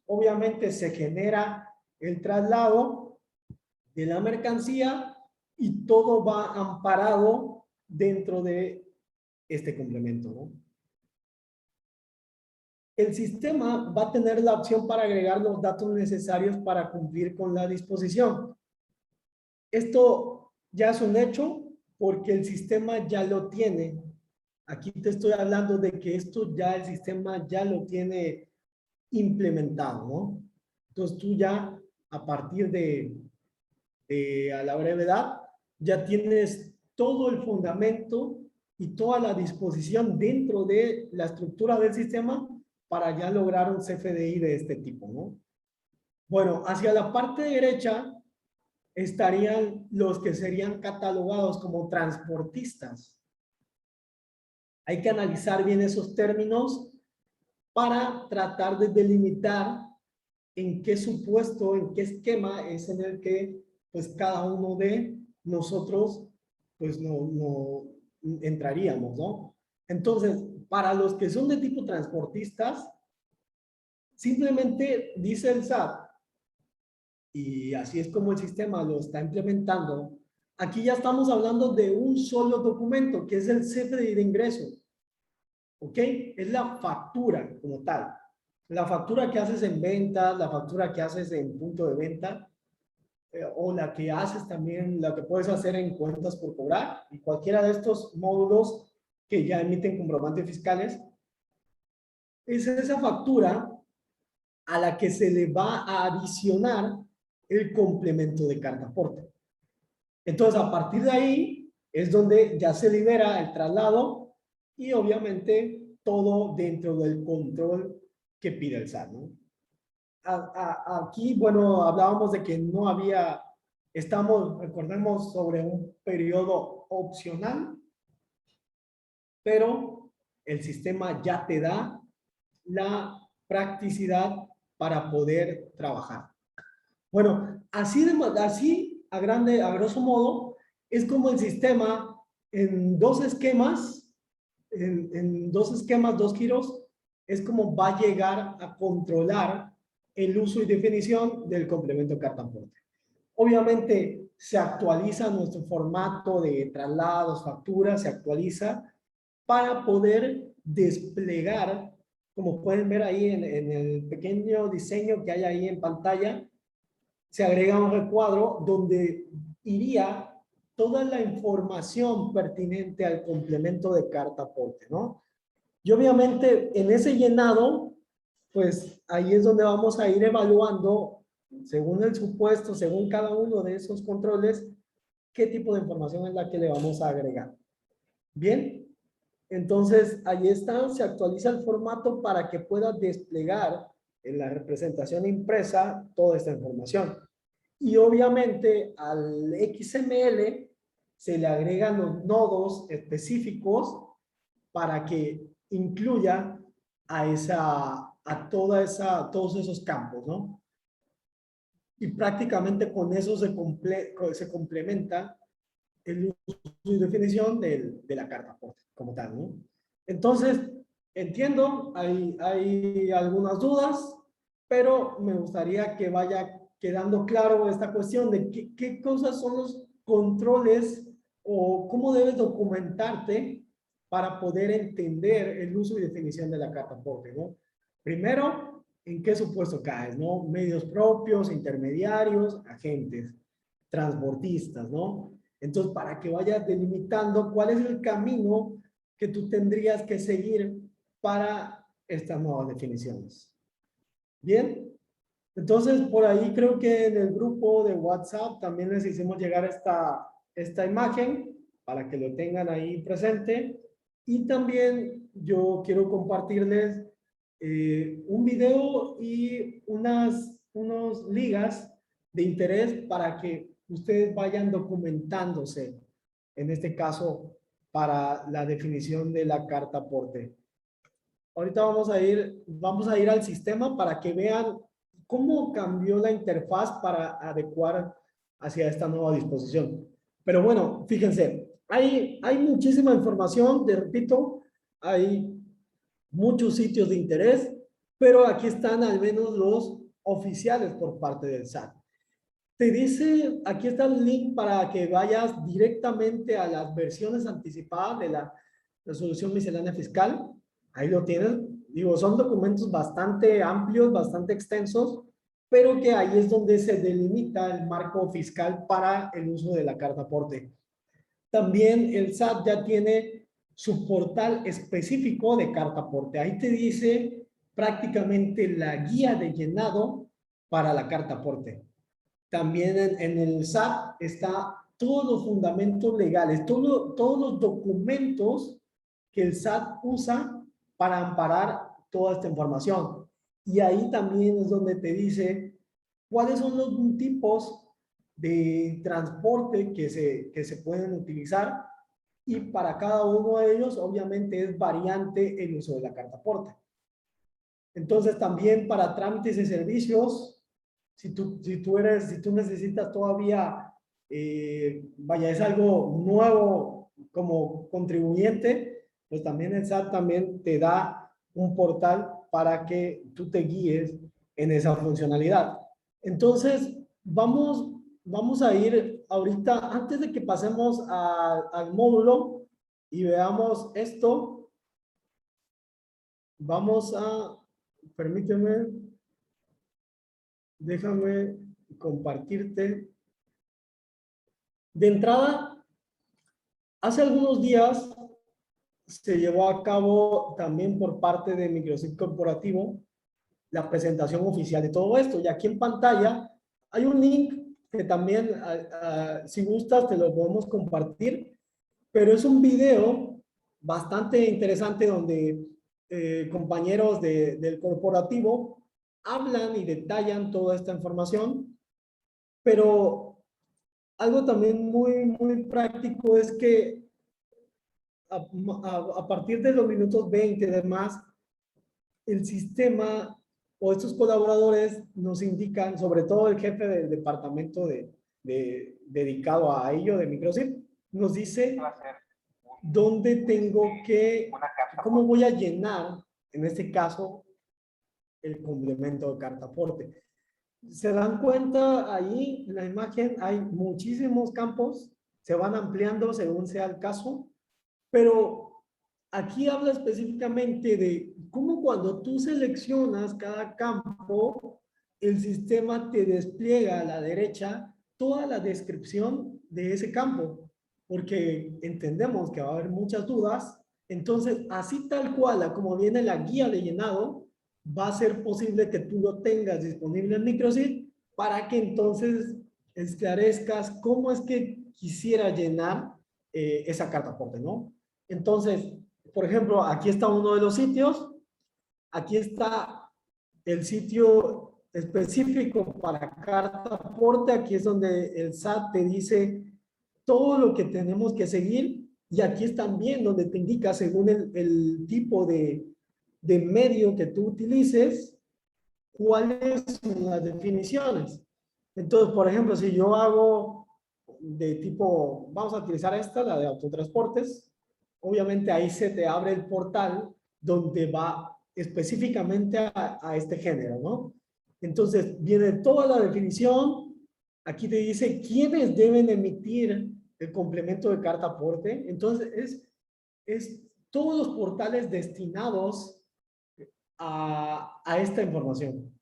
obviamente se genera el traslado de la mercancía y todo va amparado dentro de este complemento, ¿no? El sistema va a tener la opción para agregar los datos necesarios para cumplir con la disposición. Esto ya es un hecho porque el sistema ya lo tiene. Aquí te estoy hablando de que esto ya el sistema ya lo tiene implementado, ¿no? Entonces tú ya a partir de a la brevedad ya tienes todo el fundamento y toda la disposición dentro de la estructura del sistema para ya lograr un CFDI de este tipo, ¿no? Bueno, hacia la parte derecha estarían los que serían catalogados como transportistas. Hay que analizar bien esos términos para tratar de delimitar en qué supuesto, en qué esquema es en el que pues cada uno de nosotros pues no entraríamos, ¿no? Entonces, para los que son de tipo transportistas, simplemente dice el SAT, y así es como el sistema lo está implementando, aquí ya estamos hablando de un solo documento, que es el CFDI de ingresos, ¿ok? Es la factura como tal. La factura que haces en ventas, la factura que haces en punto de venta, o la que haces también, la que puedes hacer en cuentas por cobrar, y cualquiera de estos módulos que ya emiten comprobantes fiscales, es esa factura a la que se le va a adicionar el complemento de carta aporte. Entonces, a partir de ahí es donde ya se libera el traslado y obviamente todo dentro del control que pide el SAT, ¿no? Aquí, bueno, hablábamos de que no había, estamos, recordemos, sobre un periodo opcional, pero el sistema ya te da la practicidad para poder trabajar. Bueno, así a grosso modo, es como el sistema en dos esquemas, dos giros, es como va a llegar a controlar el uso y definición del complemento carta aporte. Obviamente se actualiza nuestro formato de traslados, facturas, se actualiza para poder desplegar, como pueden ver ahí en el pequeño diseño que hay ahí en pantalla, se agrega un recuadro donde iría toda la información pertinente al complemento de carta aporte, ¿no? Y obviamente en ese llenado, pues ahí es donde vamos a ir evaluando, según el supuesto, según cada uno de esos controles, qué tipo de información es la que le vamos a agregar. Bien, entonces ahí está, se actualiza el formato para que pueda desplegar en la representación impresa toda esta información. Y obviamente al XML se le agregan los nodos específicos para que incluya todos esos campos, ¿no? Y prácticamente con eso se complementa el uso y definición de la carta aporte como tal, ¿no? Entonces, entiendo, hay algunas dudas, pero me gustaría que vaya quedando claro esta cuestión de qué cosas son los controles o cómo debes documentarte para poder entender el uso y definición de la carta aporte, ¿no? Primero, ¿en qué supuesto caes, no? Medios propios, intermediarios, agentes, transportistas, ¿no? Entonces, para que vayas delimitando cuál es el camino que tú tendrías que seguir para estas nuevas definiciones. Bien, entonces por ahí creo que en el grupo de WhatsApp también les hicimos llegar esta imagen para que lo tengan ahí presente. Y también yo quiero compartirles un video y unos ligas de interés para que ustedes vayan documentándose, en este caso, para la definición de la carta aporte. Ahorita vamos a ir al sistema para que vean cómo cambió la interfaz para adecuar hacia esta nueva disposición. Pero bueno, fíjense, hay muchísima información, te repito, hay muchos sitios de interés, pero aquí están al menos los oficiales por parte del SAT. Te dice, aquí está el link para que vayas directamente a las versiones anticipadas de la resolución miscelánea fiscal. Ahí lo tienen. Digo, son documentos bastante amplios, bastante extensos, pero que ahí es donde se delimita el marco fiscal para el uso de la carta aporte. También el SAT ya tiene su portal específico de carta aporte. Ahí te dice prácticamente la guía de llenado para la carta aporte. También en el SAT está todos los fundamentos legales, todos los documentos que el SAT usa para amparar toda esta información. Y ahí también es donde te dice cuáles son los tipos de transporte que se pueden utilizar, y para cada uno de ellos obviamente es variante el uso de la carta aporte. Entonces también para trámites y servicios, si tú necesitas todavía, vaya, es algo nuevo como contribuyente, pues también el SAT también te da un portal para que tú te guíes en esa funcionalidad. Entonces, vamos a ir ahorita, antes de que pasemos al módulo y veamos esto, vamos a, permíteme, déjame compartirte. De entrada, hace algunos días se llevó a cabo también por parte de Microsoft Corporativo la presentación oficial de todo esto. Y aquí en pantalla hay un link que también, si gustas, te lo podemos compartir, pero es un video bastante interesante donde compañeros del corporativo hablan y detallan toda esta información, pero algo también muy práctico es que a partir de los minutos 20 de más, el sistema o estos colaboradores nos indican, sobre todo el jefe del departamento dedicado a ello de Microsoft, nos dice dónde tengo que, cómo voy a llenar, en este caso, el complemento de carta aporte. Se dan cuenta ahí en la imagen, hay muchísimos campos, se van ampliando según sea el caso, pero aquí habla específicamente de cómo cuando tú seleccionas cada campo, el sistema te despliega a la derecha toda la descripción de ese campo, porque entendemos que va a haber muchas dudas. Entonces, así tal cual, como viene la guía de llenado, va a ser posible que tú lo tengas disponible en Microsoft para que entonces esclarezcas cómo es que quisiera llenar esa carta aporte, ¿no? Entonces, por ejemplo, aquí está uno de los sitios. Aquí está el sitio específico para carta aporte. Aquí es donde el SAT te dice todo lo que tenemos que seguir. Y aquí es también donde te indica, según el tipo de medio que tú utilices, cuáles son las definiciones. Entonces, por ejemplo, si yo hago de tipo, vamos a utilizar esta, la de autotransportes, obviamente ahí se te abre el portal donde va específicamente a este género, ¿no? Entonces, viene toda la definición, aquí te dice quiénes deben emitir el complemento de carta aporte. Entonces, es todos los portales destinados a esta información.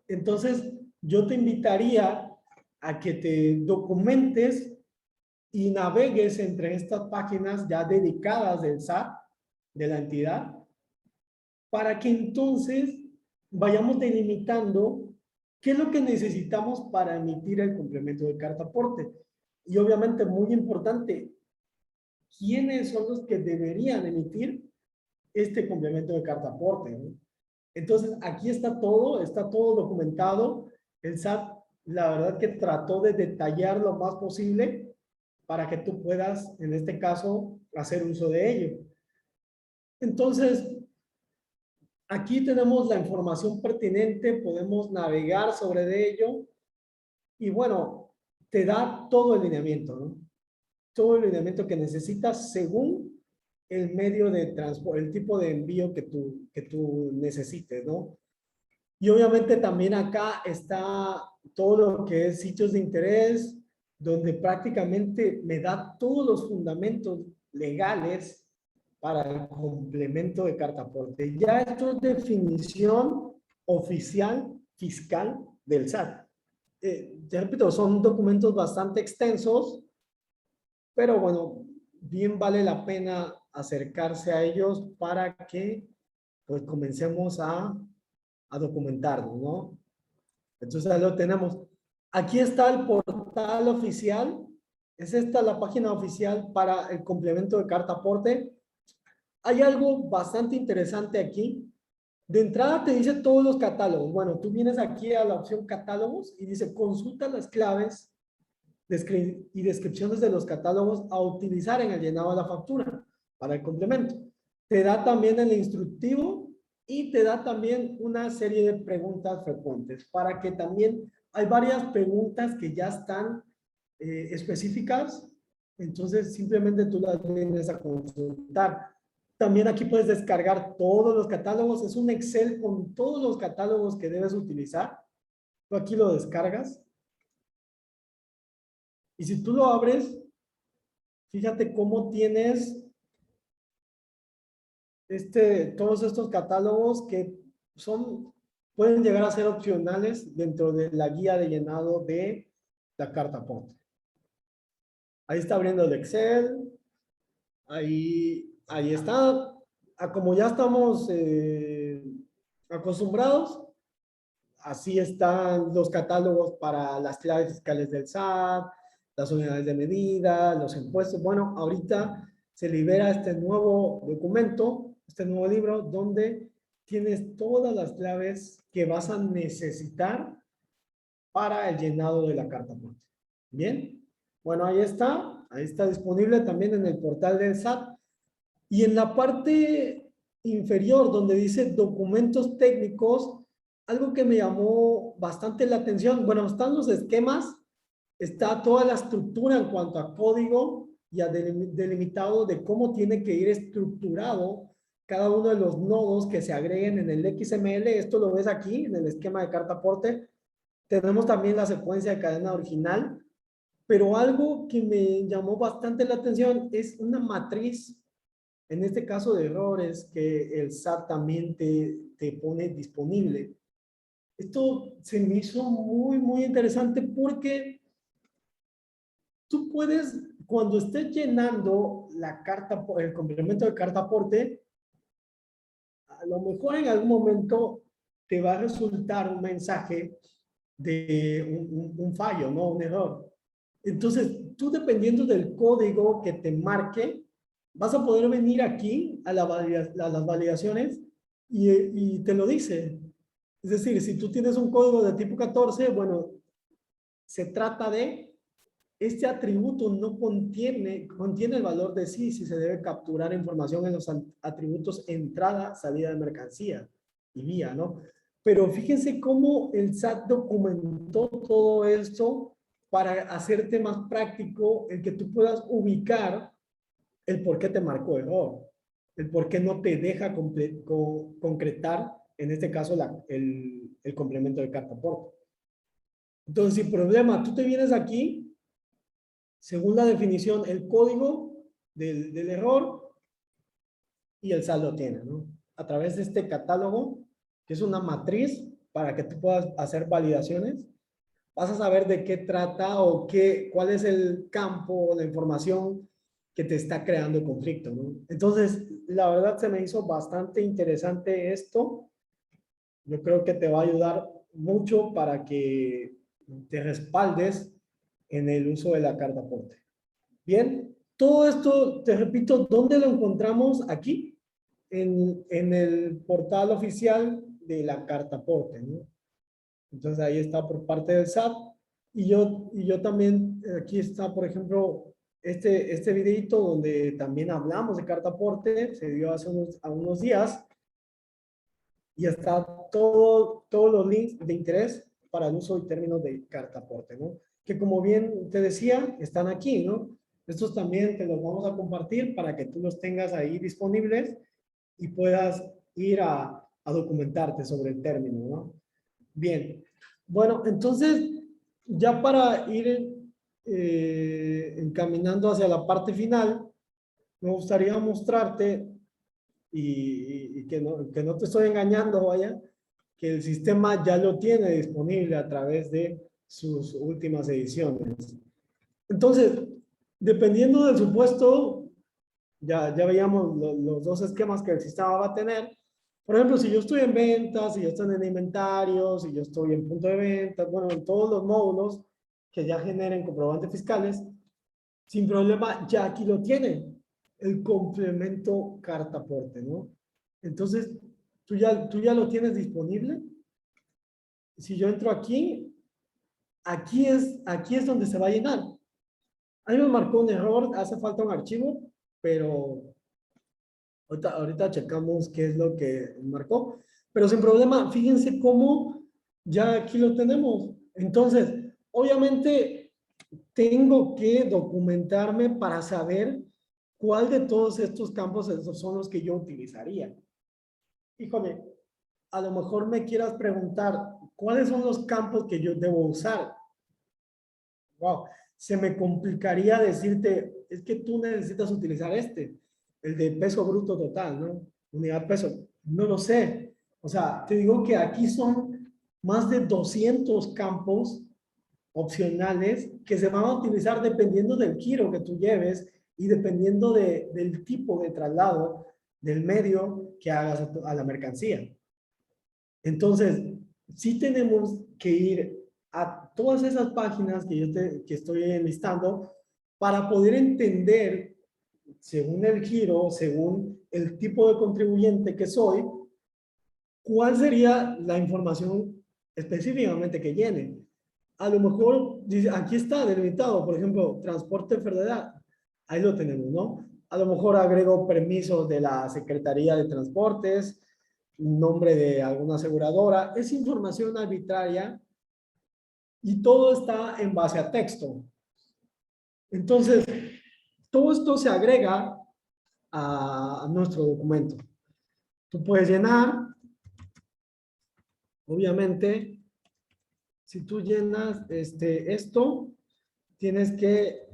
Entonces, yo te invitaría a que te documentes y navegues entre estas páginas ya dedicadas del SAT, de la entidad, para que entonces vayamos delimitando qué es lo que necesitamos para emitir el complemento de carta aporte. Y obviamente, muy importante, ¿quiénes son los que deberían emitir este complemento de carta aporte, ¿no? Entonces, aquí está todo documentado. El SAT la verdad que trató de detallar lo más posible para que tú puedas, en este caso, hacer uso de ello. Entonces, aquí tenemos la información pertinente, podemos navegar sobre de ello y bueno, te da todo el lineamiento, ¿no? Todo el lineamiento que necesitas según el medio de transporte, el tipo de envío que tú necesites, ¿no? Y obviamente también acá está todo lo que es sitios de interés, donde prácticamente me da todos los fundamentos legales para el complemento de carta aporte. Ya esto es definición oficial fiscal del SAT. Ya repito, son documentos bastante extensos, pero bueno, bien vale la pena acercarse a ellos para que pues comencemos a documentarnos, ¿no? Entonces ahí lo tenemos. Aquí está el portal oficial. Es esta la página oficial para el complemento de carta aporte. Hay algo bastante interesante aquí. De entrada te dice todos los catálogos. Bueno, tú vienes aquí a la opción catálogos y dice consulta las claves y descripciones de los catálogos a utilizar en el llenado de la factura para el complemento. Te da también el instructivo y te da también una serie de preguntas frecuentes para que también hay varias preguntas que ya están específicas, entonces simplemente tú las vienes a consultar. También aquí puedes descargar todos los catálogos, es un Excel con todos los catálogos que debes utilizar. Tú aquí lo descargas y si tú lo abres, fíjate cómo tienes todos estos catálogos que pueden llegar a ser opcionales dentro de la guía de llenado de la carta aporte. Ahí está abriendo el Excel. Ahí está. Como ya estamos acostumbrados, así están los catálogos para las claves fiscales del SAT, las unidades de medida, los impuestos. Bueno, ahorita se libera este nuevo documento, este nuevo libro, donde tienes todas las claves que vas a necesitar para el llenado de la carta aporte. Bien, bueno, ahí está disponible también en el portal del SAT. Y en la parte inferior, donde dice documentos técnicos, algo que me llamó bastante la atención, bueno, están los esquemas, está toda la estructura en cuanto a código y a delimitado de cómo tiene que ir estructurado cada uno de los nodos que se agreguen en el XML. Esto lo ves aquí en el esquema de carta aporte. Tenemos también la secuencia de cadena original, pero algo que me llamó bastante la atención es una matriz, en este caso de errores, que el SAT también te pone disponible. Esto se me hizo muy interesante porque tú puedes, cuando estés llenando la carta, el complemento de carta aporte, a lo mejor en algún momento te va a resultar un mensaje de un fallo, ¿no? Un error. Entonces, tú dependiendo del código que te marque, vas a poder venir aquí a las validaciones y te lo dice. Es decir, si tú tienes un código de tipo 14, bueno, se trata de este atributo no contiene el valor de sí, si se debe capturar información en los atributos entrada, salida de mercancía y vía, ¿no? Pero fíjense cómo el SAT documentó todo esto para hacerte más práctico el que tú puedas ubicar el por qué te marcó error, el por qué no te deja concretar, en este caso, el complemento de carta aporte. Entonces, sin problema, tú te vienes aquí, según la definición, el código del error y el SAT lo tiene, ¿no? A través de este catálogo, que es una matriz para que tú puedas hacer validaciones, vas a saber de qué trata o cuál es el campo, la información que te está creando conflicto, ¿no? Entonces, la verdad se me hizo bastante interesante esto. Yo creo que te va a ayudar mucho para que te respaldes en el uso de la carta aporte. Bien, todo esto, te repito, ¿dónde lo encontramos? Aquí, en el portal oficial de la carta aporte, ¿no? Entonces ahí está por parte del SAT. Y yo también, aquí está, por ejemplo, este videito donde también hablamos de carta aporte, se dio hace unos días, y está todos los links de interés para el uso y términos de carta aporte, ¿no? Que como bien te decía, están aquí, ¿no? Estos también te los vamos a compartir para que tú los tengas ahí disponibles y puedas ir a documentarte sobre el término, ¿no? Bien, bueno, entonces ya para ir encaminando hacia la parte final, me gustaría mostrarte y que no te estoy engañando, vaya, que el sistema ya lo tiene disponible a través de sus últimas ediciones. Entonces, dependiendo del supuesto, ya veíamos los dos esquemas que el sistema va a tener. Por ejemplo, si yo estoy en ventas, si yo estoy en inventario, si yo estoy en punto de venta, bueno, en todos los módulos que ya generen comprobantes fiscales, sin problema, ya aquí lo tienen, el complemento carta aporte, ¿no? Entonces, tú ya lo tienes disponible. Si yo entro aquí, aquí es donde se va a llenar. A mí me marcó un error, hace falta un archivo, pero ahorita checamos qué es lo que marcó. Pero sin problema, fíjense cómo ya aquí lo tenemos. Entonces, obviamente, tengo que documentarme para saber cuál de todos estos campos son los que yo utilizaría. Híjole, a lo mejor me quieras preguntar, ¿cuáles son los campos que yo debo usar? Wow, se me complicaría decirte, es que tú necesitas utilizar el de peso bruto total, ¿no? Unidad peso. No lo sé. O sea, te digo que aquí son más de 200 campos opcionales que se van a utilizar dependiendo del giro que tú lleves y dependiendo del tipo de traslado del medio que hagas a la mercancía. Entonces, sí tenemos que ir a todas esas páginas que estoy enlistando para poder entender, según el giro, según el tipo de contribuyente que soy, cuál sería la información específicamente que llene. A lo mejor, dice, aquí está delimitado, por ejemplo, transporte federal, ahí lo tenemos, ¿no? A lo mejor agrego permisos de la Secretaría de Transportes, nombre de alguna aseguradora, es información arbitraria y todo está en base a texto. Entonces, todo esto se agrega a nuestro documento. Tú puedes llenar, obviamente, si tú llenas esto, tienes que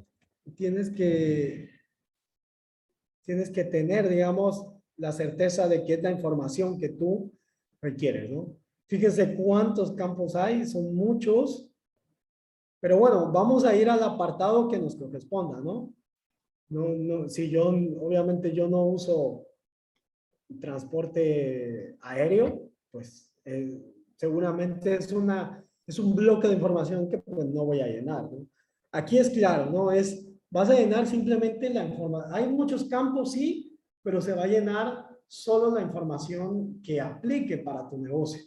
tener, digamos, la certeza de que es la información que tú requieres, ¿no? Fíjense cuántos campos hay, son muchos, pero bueno, vamos a ir al apartado que nos corresponda, ¿no? Si yo, obviamente yo no uso transporte aéreo, pues seguramente es un bloque de información que pues no voy a llenar, ¿no? Aquí es claro, ¿no? Vas a llenar simplemente la información. Hay muchos campos, sí, pero se va a llenar solo la información que aplique para tu negocio.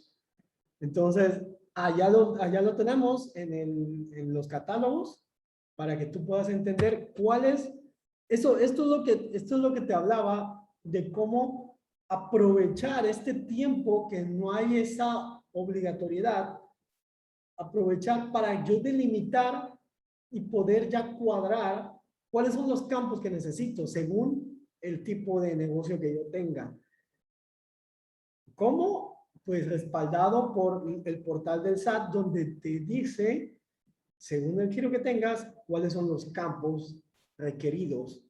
Entonces, allá lo tenemos en los catálogos para que tú puedas entender cuál es. Esto es lo que te hablaba de cómo aprovechar este tiempo que no hay esa obligatoriedad, aprovechar para yo delimitar y poder ya cuadrar cuáles son los campos que necesito según el tipo de negocio que yo tenga. ¿Cómo? Pues respaldado por el portal del SAT, donde te dice, según el giro que tengas, cuáles son los campos requeridos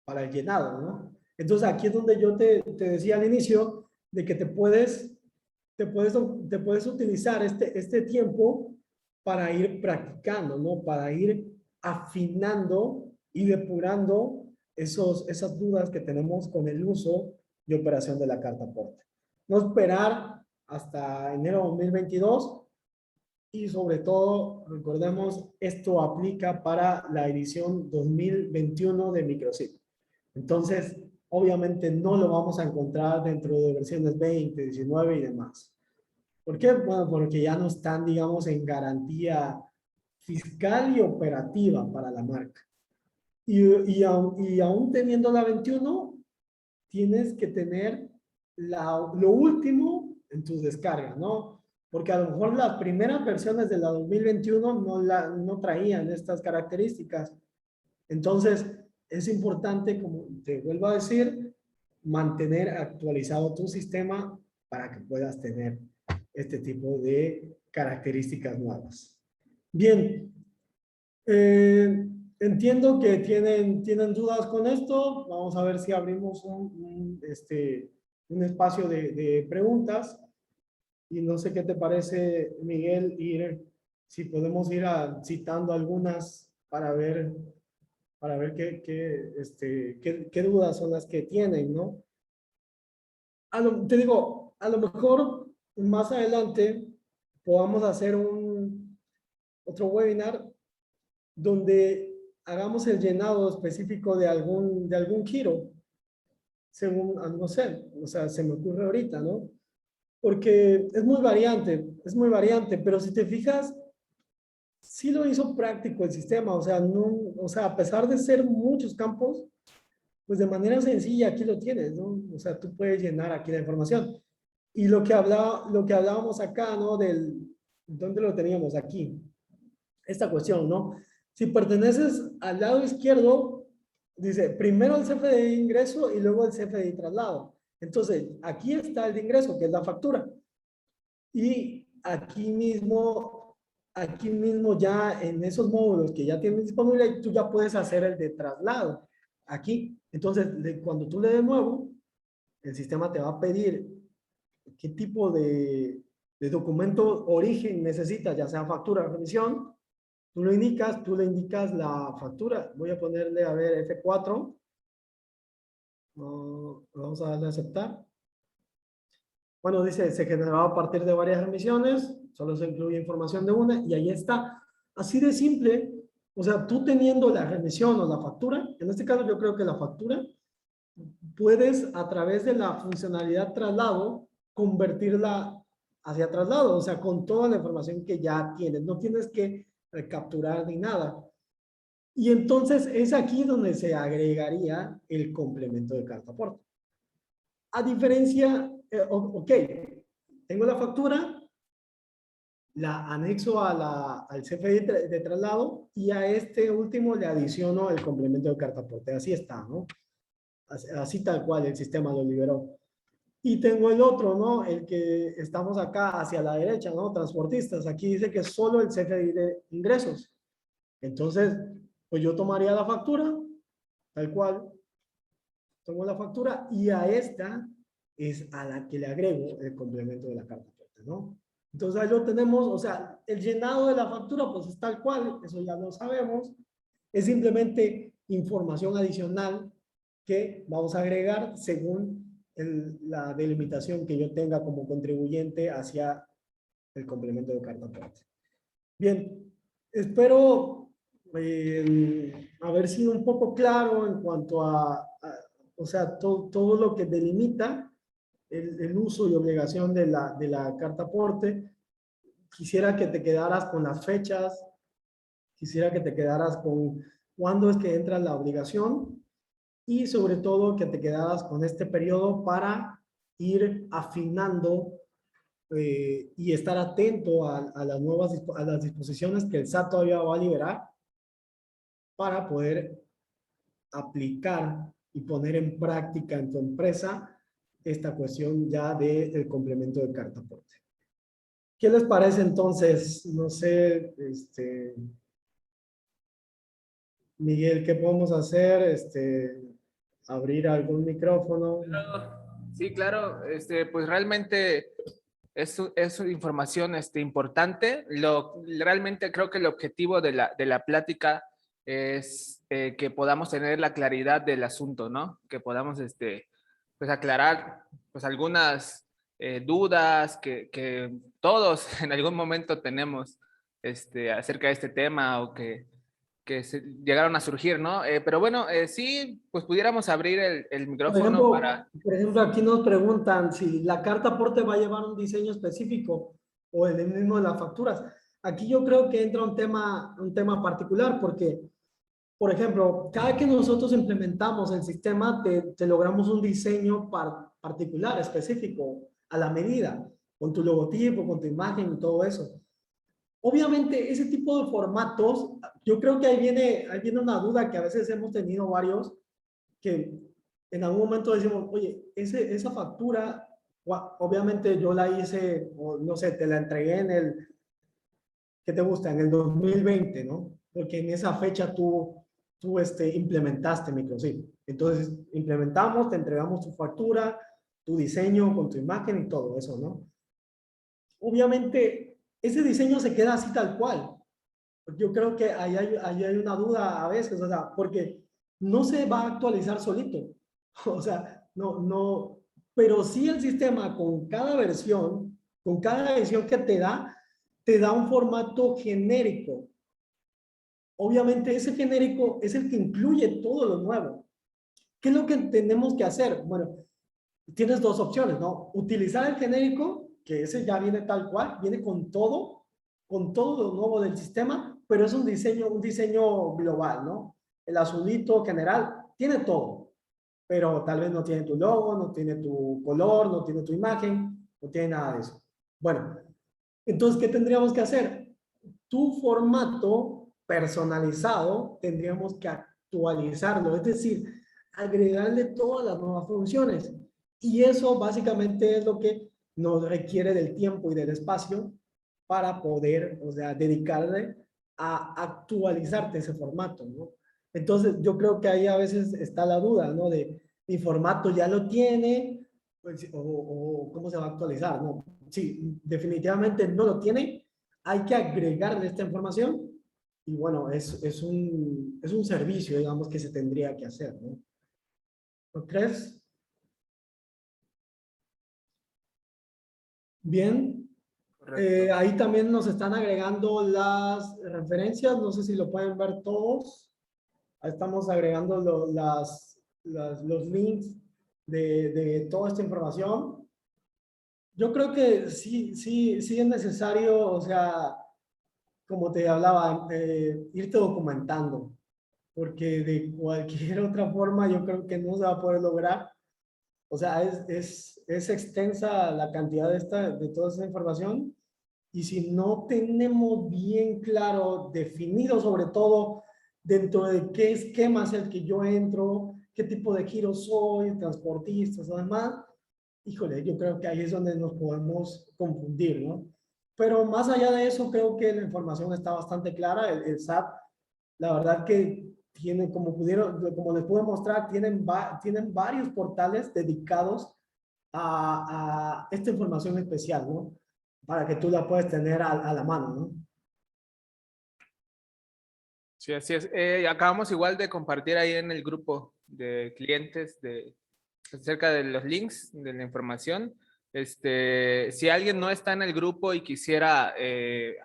para el llenado, ¿no? Entonces aquí es donde yo te decía al inicio de que te puedes utilizar este tiempo para ir practicando, ¿no? Para ir afinando y depurando esas dudas que tenemos con el uso y operación de la carta aporte. No esperar hasta enero de 2022 y sobre todo, recordemos, esto aplica para la edición 2021 de Microchip. Entonces, obviamente no lo vamos a encontrar dentro de versiones 20, 19 y demás. ¿Por qué? Bueno, porque ya no están, digamos, en garantía fiscal y operativa para la marca. Y aún teniendo la 21, tienes que tener lo último en tus descargas, ¿no? Porque a lo mejor las primeras versiones de la 2021 no traían estas características. Entonces, es importante, como te vuelvo a decir, mantener actualizado tu sistema para que puedas tener este tipo de características nuevas. Bien, entiendo que tienen dudas con esto. Vamos a ver si abrimos un espacio de preguntas. Y no sé qué te parece, Miguel, si podemos ir citando algunas para ver qué dudas son las que tienen, ¿no? Te digo, a lo mejor más adelante podamos hacer otro webinar donde hagamos el llenado específico de algún giro, según, no sé, o sea, se me ocurre ahorita, ¿no? Porque es muy variante, pero si te fijas, sí lo hizo práctico el sistema, o sea, a pesar de ser muchos campos, pues de manera sencilla aquí lo tienes, ¿no? O sea, tú puedes llenar aquí la información. Y lo que hablábamos acá, ¿no? ¿Dónde lo teníamos? Aquí. Esta cuestión, ¿no? Si perteneces al lado izquierdo, dice primero el CFDI de ingreso y luego el CFDI de traslado. Entonces, aquí está el de ingreso, que es la factura. Y aquí mismo ya en esos módulos que ya tienes disponible, tú ya puedes hacer el de traslado. Aquí, entonces, cuando tú le des nuevo, el sistema te va a pedir qué tipo de documento origen necesitas, ya sea factura o remisión. Tú le indicas la factura. Voy a ponerle, a ver, F4. Vamos a darle a aceptar. Bueno, dice, se generaba a partir de varias remisiones, solo se incluye información de una, y ahí está. Así de simple, o sea, tú teniendo la remisión o la factura, en este caso yo creo que la factura, puedes a través de la funcionalidad traslado, convertirla hacia traslado, o sea, con toda la información que ya tienes. No tienes que capturar ni nada. Y entonces es aquí donde se agregaría el complemento de carta aporte. A diferencia, ok, tengo la factura, la anexo al CFDI de traslado y a este último le adiciono el complemento de carta aporte. Así está, ¿no? Así tal cual el sistema lo liberó. Y tengo el otro, ¿no? El que estamos acá hacia la derecha, ¿no? Transportistas. Aquí dice que solo el CFDI de ingresos. Entonces, pues yo tomaría la factura, tal cual. Tomo la factura y a esta es a la que le agrego el complemento de la carta aporte, ¿no? Entonces ahí lo tenemos, o sea, el llenado de la factura pues es tal cual, eso ya lo sabemos. Es simplemente información adicional que vamos a agregar según la delimitación que yo tenga como contribuyente hacia el complemento de carta aporte. Bien, espero haber sido un poco claro en cuanto o sea, todo lo que delimita el uso y obligación de la carta aporte. Quisiera que te quedaras con las fechas, quisiera que te quedaras con cuándo es que entra la obligación y sobre todo que te quedaras con este periodo para ir afinando y estar atento a las disposiciones que el SAT todavía va a liberar para poder aplicar y poner en práctica en tu empresa esta cuestión ya del complemento de carta aporte. ¿Qué les parece entonces? No sé, Miguel, ¿qué podemos hacer? Abrir algún micrófono. Sí, claro, pues realmente es información importante. Realmente creo que el objetivo de la plática es que podamos tener la claridad del asunto, ¿no? Que podamos pues aclarar pues algunas dudas que todos en algún momento tenemos acerca de este tema o que llegaron a surgir, ¿no? Pero bueno, sí, pues pudiéramos abrir el micrófono para... Por ejemplo, aquí nos preguntan si la carta aporte va a llevar un diseño específico o el mismo de las facturas. aquí yo creo que entra un tema particular porque, por ejemplo, cada que nosotros implementamos el sistema, te logramos un diseño particular, específico, a la medida, con tu logotipo, con tu imagen y todo eso. Obviamente, ese tipo de formatos, yo creo que ahí viene una duda que a veces hemos tenido varios, que en algún momento decimos, oye, esa factura, obviamente yo la hice, o no sé, te la entregué en el, ¿qué te gusta? En el 2020, ¿no? Porque en esa fecha tú implementaste Microsoft. Entonces, implementamos, te entregamos tu factura, tu diseño con tu imagen y todo eso, ¿no? Obviamente, ese diseño se queda así tal cual. Yo creo que ahí hay una duda a veces, o sea, porque no se va a actualizar solito. O sea, no, pero sí el sistema con cada versión, con cada edición que te da un formato genérico. Obviamente ese genérico es el que incluye todo lo nuevo. ¿Qué es lo que tenemos que hacer? Bueno, tienes dos opciones, ¿no? Utilizar el genérico, que ese ya viene tal cual, viene con todo lo nuevo del sistema, pero es un diseño global, ¿no? El azulito general tiene todo, pero tal vez no tiene tu logo, no tiene tu color, no tiene tu imagen, no tiene nada de eso. Bueno, entonces, ¿qué tendríamos que hacer? Tu formato personalizado tendríamos que actualizarlo, es decir, agregarle todas las nuevas funciones. Y eso básicamente es lo que nos requiere del tiempo y del espacio para poder, o sea, dedicarle a actualizarte ese formato, ¿no? Entonces, yo creo que ahí a veces está la duda, ¿no? De mi formato ya lo tiene, pues, o cómo se va a actualizar, ¿no? Sí, definitivamente no lo tiene, hay que agregarle esta información y bueno, es un servicio, digamos, que se tendría que hacer, ¿no? ¿No crees? Bien. Correcto. Ahí también nos están agregando las referencias, no sé si lo pueden ver todos. Ahí estamos agregando los links de toda esta información. Yo creo que sí es necesario, o sea, como te hablaba, irte documentando, porque de cualquier otra forma yo creo que no se va a poder lograr. O sea, es extensa la cantidad de toda esa información y si no tenemos bien claro, definido sobre todo dentro de qué esquema es el que yo entro, qué tipo de giro soy, transportistas, además, híjole, yo creo que ahí es donde nos podemos confundir, ¿no? Pero más allá de eso, creo que la información está bastante clara. El SAT, la verdad que tiene, como les pude mostrar, tienen varios portales dedicados a esta información especial, ¿no? Para que tú la puedas tener a la mano, ¿no? Sí, así es. Acabamos igual de compartir ahí en el grupo de clientes acerca de los links de la información. Si alguien no está en el grupo y quisiera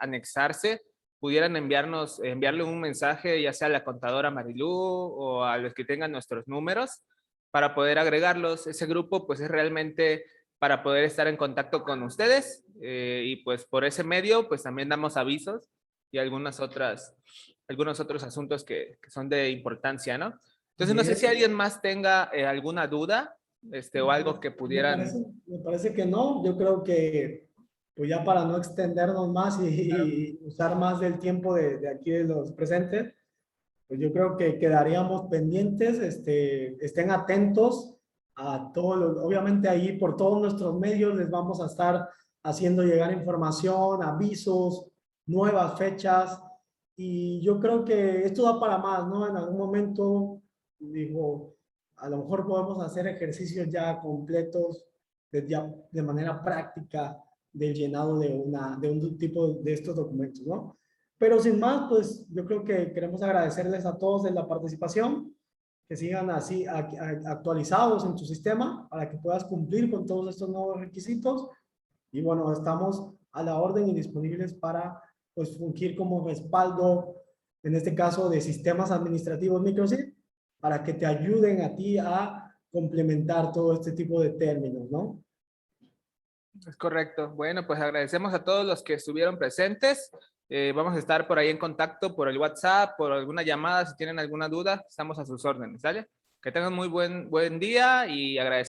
anexarse, pudieran enviarle un mensaje, ya sea a la contadora Marilú o a los que tengan nuestros números, para poder agregarlos. Ese grupo, pues, es realmente para poder estar en contacto con ustedes y pues por ese medio, pues también damos avisos y algunos otros asuntos que son de importancia, ¿no? Entonces, no sé si Bien. alguien más tenga alguna duda o algo que Me pudieran. parece, me parece que no. Yo creo que, pues ya para no extendernos más y usar más del tiempo de aquí de los presentes, pues yo creo que quedaríamos pendientes, estén atentos a todos obviamente ahí por todos nuestros medios les vamos a estar haciendo llegar información, avisos, nuevas fechas, y yo creo que esto da para más, ¿no? En algún momento, digo, a lo mejor podemos hacer ejercicios ya completos de manera práctica del llenado de un tipo de estos documentos, ¿no? Pero sin más, pues yo creo que queremos agradecerles a todos de la participación, que sigan así actualizados en tu sistema para que puedas cumplir con todos estos nuevos requisitos. Y bueno, estamos a la orden y disponibles para pues fungir como respaldo, en este caso de sistemas administrativos Microsoft, para que te ayuden a ti a complementar todo este tipo de términos, ¿no? Es correcto. Bueno, pues agradecemos a todos los que estuvieron presentes Vamos a estar por ahí en contacto por el WhatsApp, por alguna llamada, si tienen alguna duda, estamos a sus órdenes, ¿sale? Que tengan muy buen día y agradecemos.